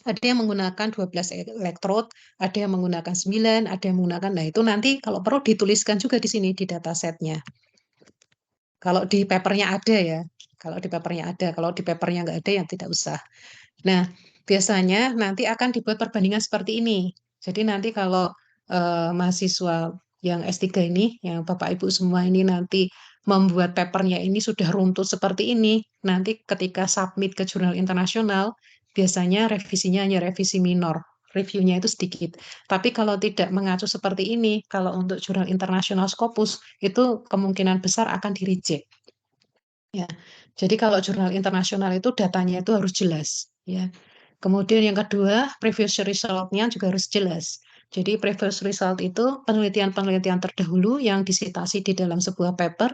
Ada yang menggunakan 12 elektrod, ada yang menggunakan 9, ada yang menggunakan, nah itu nanti kalau perlu dituliskan juga di sini di datasetnya. Kalau di papernya ada ya, kalau di papernya ada, kalau di papernya nggak ada yang tidak usah. Nah, biasanya nanti akan dibuat perbandingan seperti ini. Jadi nanti kalau mahasiswa yang S3 ini, yang Bapak Ibu semua ini nanti membuat papernya ini sudah runtut seperti ini, nanti ketika submit ke jurnal internasional, biasanya revisinya hanya revisi minor, reviewnya itu sedikit. Tapi kalau tidak mengacu seperti ini, kalau untuk jurnal internasional Scopus, itu kemungkinan besar akan di-reject. Ya, jadi kalau jurnal internasional itu datanya itu harus jelas. Ya. Kemudian yang kedua, previous result-nya juga harus jelas. Jadi previous result itu penelitian-penelitian terdahulu yang disitasi di dalam sebuah paper,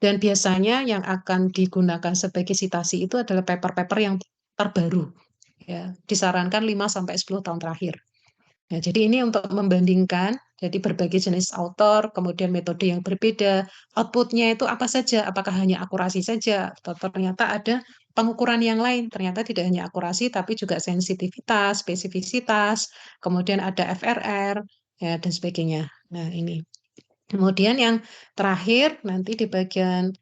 dan biasanya yang akan digunakan sebagai sitasi itu adalah paper-paper yang terbaru. Ya, disarankan 5-10 tahun terakhir. Ya, jadi ini untuk membandingkan, jadi berbagai jenis author, kemudian metode yang berbeda, outputnya itu apa saja, apakah hanya akurasi saja, atau ternyata ada pengukuran yang lain, ternyata tidak hanya akurasi, tapi juga sensitivitas, spesifisitas, kemudian ada FRR, ya, dan sebagainya. Nah, ini. Kemudian yang terakhir, nanti di bagian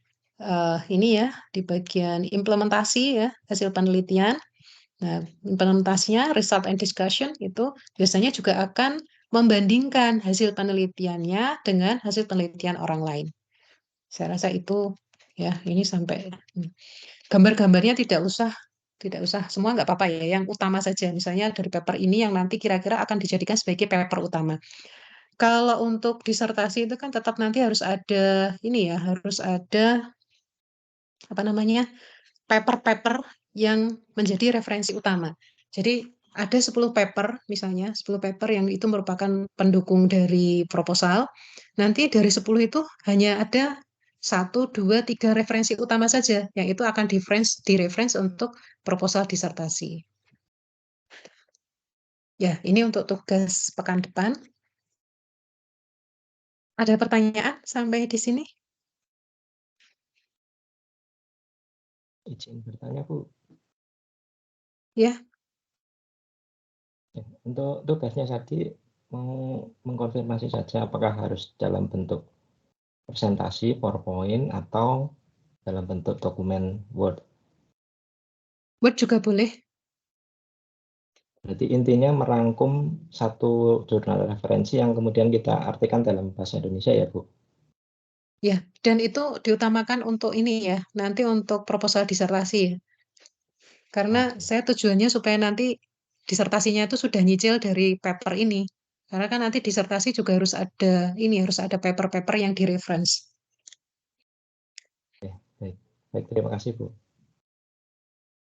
ini ya, di bagian implementasi ya, hasil penelitian. Nah, implementasinya, result and discussion itu biasanya juga akan membandingkan hasil penelitiannya dengan hasil penelitian orang lain. Saya rasa itu ya, ini sampai gambar-gambarnya tidak usah semua, nggak apa-apa ya, yang utama saja. Misalnya dari paper ini yang nanti kira-kira akan dijadikan sebagai paper utama. Kalau untuk disertasi itu kan tetap nanti harus ada ini ya, harus ada apa namanya? Paper-paper yang menjadi referensi utama. Jadi ada 10 paper misalnya, 10 paper yang itu merupakan pendukung dari proposal. Nanti dari 10 itu hanya ada 1, 2, 3 referensi utama saja yang itu akan di-reference untuk proposal disertasi. Ya, ini untuk tugas pekan depan. Ada pertanyaan sampai di sini? Izin bertanya, Bu. Ya. Untuk tugasnya tadi mau mengkonfirmasi saja apakah harus dalam bentuk presentasi, PowerPoint, atau dalam bentuk dokumen Word. Word juga boleh. Berarti intinya merangkum satu jurnal referensi yang kemudian kita artikan dalam bahasa Indonesia ya, Bu? Ya, dan itu diutamakan untuk ini ya, nanti untuk proposal disertasi. Karena saya tujuannya supaya nanti disertasinya itu sudah nyicil dari paper ini. Karena kan nanti disertasi juga harus ada ini, harus ada paper-paper yang di-reference. Oke, baik. Baik, terima kasih, Bu.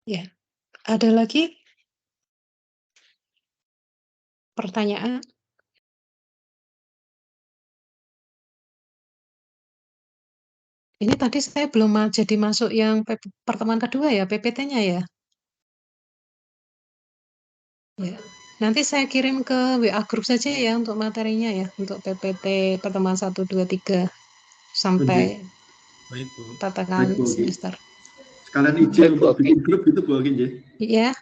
Ya, ada lagi pertanyaan? Ini tadi saya belum jadi masuk yang pertemuan kedua ya, PPT-nya ya. Ya. Nanti saya kirim ke WA grup saja ya untuk materinya ya, untuk PPT pertemuan 1, 2, 3 sampai Baik, Bu. tatakan semester. Sekalian izin untuk bikin grup itu Bu Oki, nggih. Iya.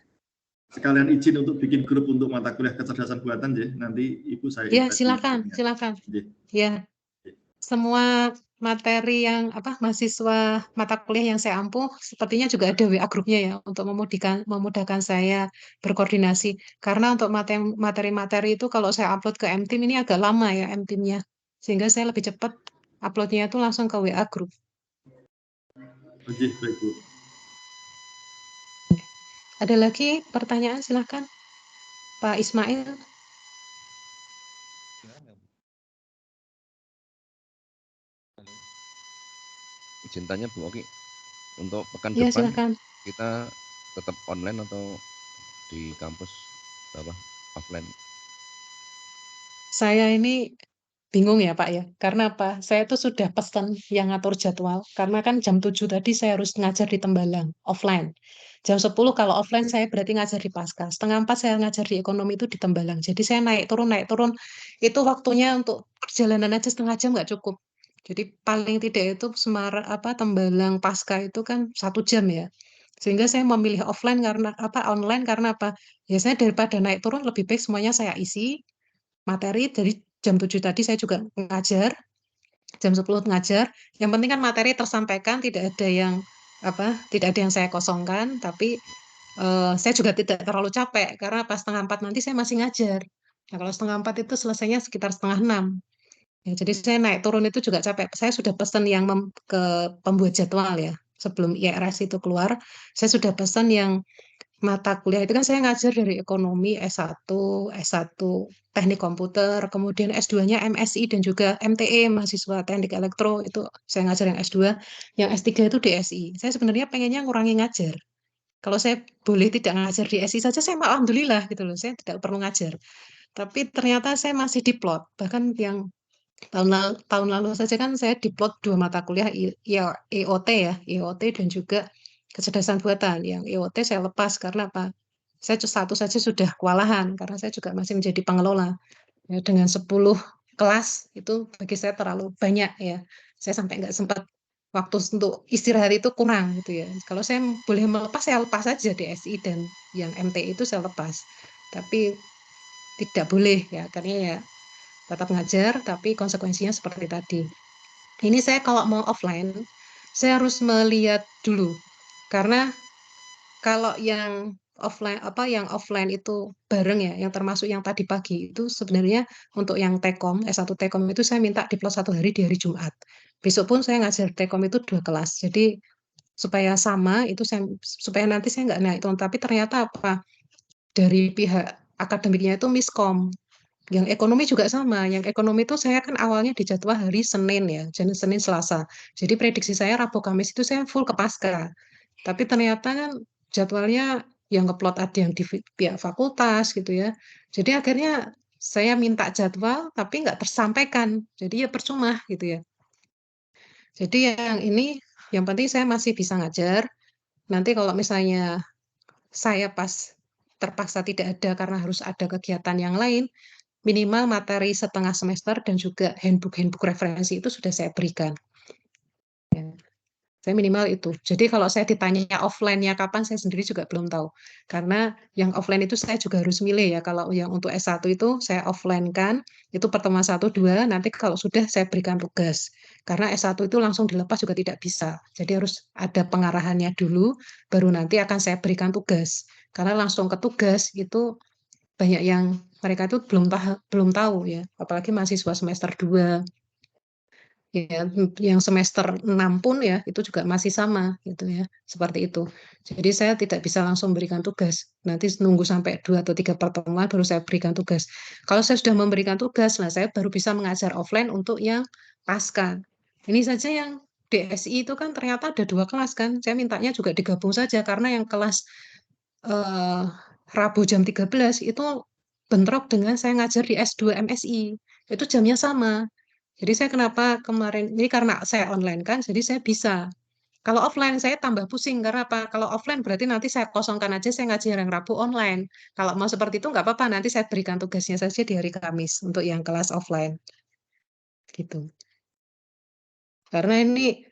Sekalian izin untuk bikin grup untuk mata kuliah kecerdasan buatan, nggih. Nanti Ibu saya Ya, invite. silakan. Ya. Semua materi yang mahasiswa mata kuliah yang saya ampuh sepertinya juga ada WA grupnya ya untuk memudahkan saya berkoordinasi. Karena untuk materi-materi itu kalau saya upload ke MTeam ini agak lama ya MTeam-nya. Sehingga saya lebih cepat uploadnya itu langsung ke WA grup. Oke, baik Bu. Ada lagi pertanyaan, silakan Pak Ismail. Izin tanya Bu Oki, untuk pekan Ya, depan silakan. kita tetap online atau di kampus offline? Saya ini bingung ya Pak ya, karena apa? Saya tuh sudah pesan yang ngatur jadwal, karena kan jam 7 tadi saya harus ngajar di Tembalang, offline. Jam 10 kalau offline saya berarti ngajar di Pasca, setengah 4 saya ngajar di ekonomi itu di Tembalang. Jadi saya naik turun, itu waktunya untuk perjalanan aja setengah jam nggak cukup. Jadi paling tidak itu Tembalang Pasca itu kan 1 jam ya. Sehingga saya memilih offline karena online karena apa? Biasanya daripada naik turun lebih baik semuanya saya isi materi dari jam 7 tadi saya juga ngajar, jam 10 ngajar. Yang penting kan materi tersampaikan, tidak ada yang saya kosongkan, tapi saya juga tidak terlalu capek karena pas setengah 4 nanti saya masih ngajar. Nah, kalau setengah 4 itu selesainya sekitar setengah 6. Ya, jadi saya naik turun itu juga capek. Saya sudah pesan yang ke pembuat jadwal ya. Sebelum IRS itu keluar, saya sudah pesan yang mata kuliah itu kan saya ngajar dari ekonomi S1 teknik komputer, kemudian S2-nya MSI dan juga MTE mahasiswa teknik elektro itu saya ngajar yang S2, yang S3 itu DSI. Saya sebenarnya pengennya ngurangi ngajar. Kalau saya boleh tidak ngajar di SI saja saya alhamdulillah gitu loh, saya tidak perlu ngajar. Tapi ternyata saya masih diplot, bahkan yang tahun lalu saja kan saya diplot 2 mata kuliah EOT ya, EOT dan juga kecerdasan buatan. Yang EOT saya lepas karena apa? Saya satu saja sudah kewalahan karena saya juga masih menjadi pengelola. Ya, dengan 10 kelas itu bagi saya terlalu banyak ya. Saya sampai nggak sempat waktu untuk istirahat itu kurang gitu ya. Kalau saya boleh melepas saya lepas saja DSI dan yang MTI itu saya lepas. Tapi tidak boleh ya karena ya tetap ngajar, tapi konsekuensinya seperti tadi. Ini saya kalau mau offline, saya harus melihat dulu. Karena kalau yang offline itu bareng ya, yang termasuk yang tadi pagi itu sebenarnya untuk yang Tekom, S1 Tekom itu saya minta diplot 1 hari di hari Jumat. Besok pun saya ngajar Tekom itu 2 kelas. Jadi supaya sama itu supaya nanti saya nggak naik turun. Tapi ternyata dari pihak akademiknya itu miskom. Yang ekonomi juga sama. Yang ekonomi itu saya kan awalnya dijadwal hari Senin ya, jadi Senin Selasa. Jadi prediksi saya Rabu Kamis itu saya full ke Pasca. Tapi ternyata kan jadwalnya yang ngeplot ada yang di pihak fakultas gitu ya. Jadi akhirnya saya minta jadwal tapi nggak tersampaikan. Jadi ya percuma gitu ya. Jadi yang ini yang penting saya masih bisa ngajar. Nanti kalau misalnya saya terpaksa tidak ada karena harus ada kegiatan yang lain, minimal materi setengah semester dan juga handbook referensi itu sudah saya berikan. Ya, saya minimal itu. Jadi kalau saya ditanya offline-nya kapan, saya sendiri juga belum tahu. Karena yang offline itu saya juga harus milih ya. Kalau yang untuk S1 itu saya offline kan, itu pertemuan 1, 2, nanti kalau sudah saya berikan tugas. Karena S1 itu langsung dilepas juga tidak bisa. Jadi harus ada pengarahannya dulu, baru nanti akan saya berikan tugas. Karena langsung ke tugas itu banyak yang mereka itu belum tahu ya, apalagi mahasiswa semester 2 ya, yang semester 6 pun ya itu juga masih sama gitu ya, seperti itu. Jadi saya tidak bisa langsung berikan tugas. Nanti nunggu sampai 2 atau 3 pertemuan baru saya berikan tugas. Kalau saya sudah memberikan tugas, nah saya baru bisa mengajar offline untuk yang pasca. Ini saja yang DSI itu kan ternyata ada 2 kelas kan. Saya mintanya juga digabung saja karena yang kelas Rabu jam 13 itu bentrok dengan saya ngajar di S2 MSI. Itu jamnya sama. Jadi saya kenapa kemarin ini karena saya online kan, jadi saya bisa. Kalau offline saya tambah pusing karena apa? Kalau offline berarti nanti saya kosongkan aja, saya ngajar yang Rabu online. Kalau mau seperti itu nggak apa-apa, nanti saya berikan tugasnya saja di hari Kamis untuk yang kelas offline gitu. Karena ini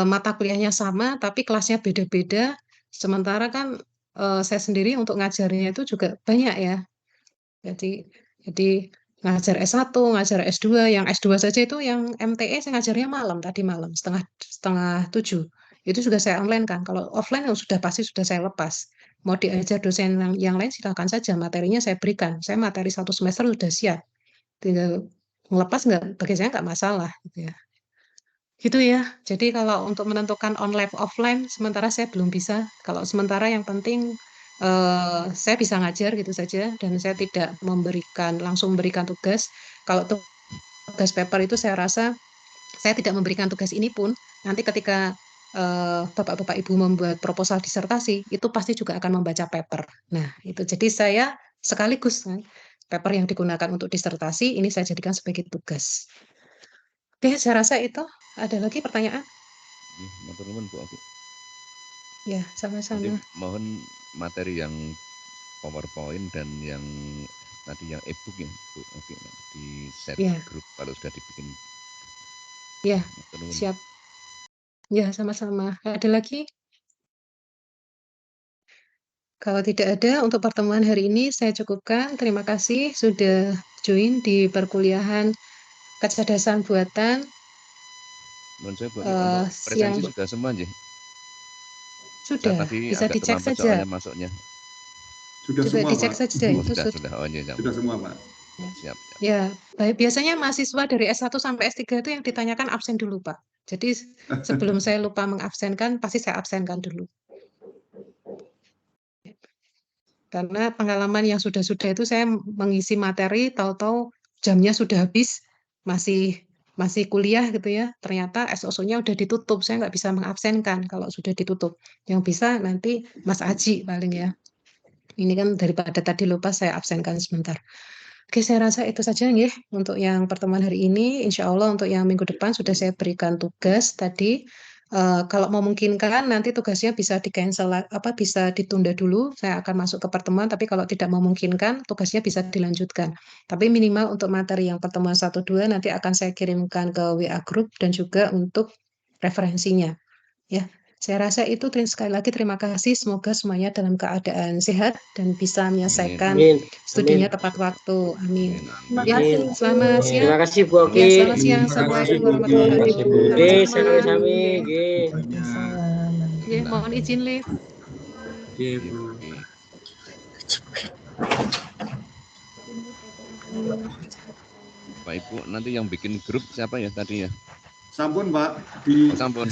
mata kuliahnya sama, tapi kelasnya beda-beda. Sementara kan saya sendiri untuk ngajarnya itu juga banyak ya. Jadi ngajar S1, ngajar S2, yang S2 saja itu yang MTE saya ngajarnya malam tadi malam setengah 7. Itu juga saya online kan. Kalau offline yang sudah pasti sudah saya lepas. Mau diajar dosen yang lain silakan saja, materinya saya berikan. Saya materi 1 semester sudah siap. Tinggal melepas nggak bagi saya nggak masalah gitu ya. Gitu ya. Jadi kalau untuk menentukan online offline sementara saya belum bisa. Kalau sementara yang penting saya bisa ngajar gitu saja dan saya tidak langsung memberikan tugas. Kalau tugas paper itu saya rasa saya tidak memberikan tugas ini pun nanti ketika Bapak-bapak Ibu membuat proposal disertasi itu pasti juga akan membaca paper. Nah, itu jadi saya sekaligus kan, paper yang digunakan untuk disertasi ini saya jadikan sebagai tugas. Oke, saya rasa itu. Ada lagi pertanyaan? Matur nuwun Bu Oki. Ya, Nanti sama-sama. mohon materi yang PowerPoint dan yang tadi yang e-book ya Bu Oki di share Ya, grup kalau sudah dibikin. ya, Matur nuwun. siap. Ya, sama-sama. Ada lagi? Kalau tidak ada, untuk pertemuan hari ini saya cukupkan. Terima kasih sudah join di perkuliahan kecerdasan buatan Menurut saya Bu Oki untuk presensi siang. sudah semua nggih. Saya Sudah, tadi bisa agak dicek terlambat saja. soalnya masuknya. Sudah Coba semua, dicek Pak. saja, Oh, itu sudah. Oh iya, Sudah semua, Pak. siap. Ya, baik. Biasanya mahasiswa dari S1 sampai S3 itu yang ditanyakan absen dulu, Pak. Jadi sebelum saya lupa mengabsenkan, pasti saya absenkan dulu. Karena pengalaman yang sudah-sudah itu saya mengisi materi, tahu-tahu jamnya sudah habis, masih kuliah gitu ya. Ternyata SOSO-nya udah ditutup, saya nggak bisa mengabsenkan kalau sudah ditutup. Yang bisa nanti Mas Aji paling ya. Ini kan daripada tadi lupa saya absenkan sebentar. Oke, saya rasa itu saja nih untuk yang pertemuan hari ini. Insya Allah untuk yang minggu depan sudah saya berikan tugas tadi. Kalau memungkinkan nanti tugasnya bisa di-cancel, bisa ditunda dulu. Saya akan masuk ke pertemuan, tapi kalau tidak memungkinkan tugasnya bisa dilanjutkan. Tapi minimal untuk materi yang pertemuan 1-2 nanti akan saya kirimkan ke WA Group dan juga untuk referensinya. Ya, saya rasa itu sekali lagi terima kasih. Semoga semuanya dalam keadaan sehat dan bisa menyelesaikan Amin. studinya Amin. tepat waktu. Amin. Terima Ya, kasih. Amin. selamat Terima siang. kasih Bu Ya, Oki. selamat siang. Terima kasih, Assalamualaikum Bu Oki. warahmatullahi Terima kasih Bu. wabarakatuh. Nggih, Sama-sama. sami-sami. Nggih. Nggih. Waalaikumsalam. Nggih, mohon izin live. Oke, Iya, Bu. oke. Pak Ibu, nanti yang bikin grup siapa ya tadi ya? Sampun, Pak. Di Sampun.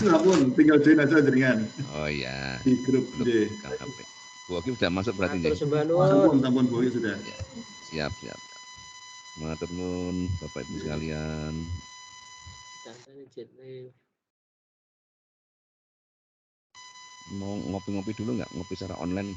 tinggal join aja jaringan Oh iya. di grup. Belum Nggih. buka HP. Bu Oki udah masuk berarti Matur ya? sembah nuwun. Sampun, Bu. Ya sudah. Ya, siap. Matur nuwun Bapak Ibu sekalian. Santai jet live. Mau ngopi-ngopi dulu nggak? Ngopi secara online.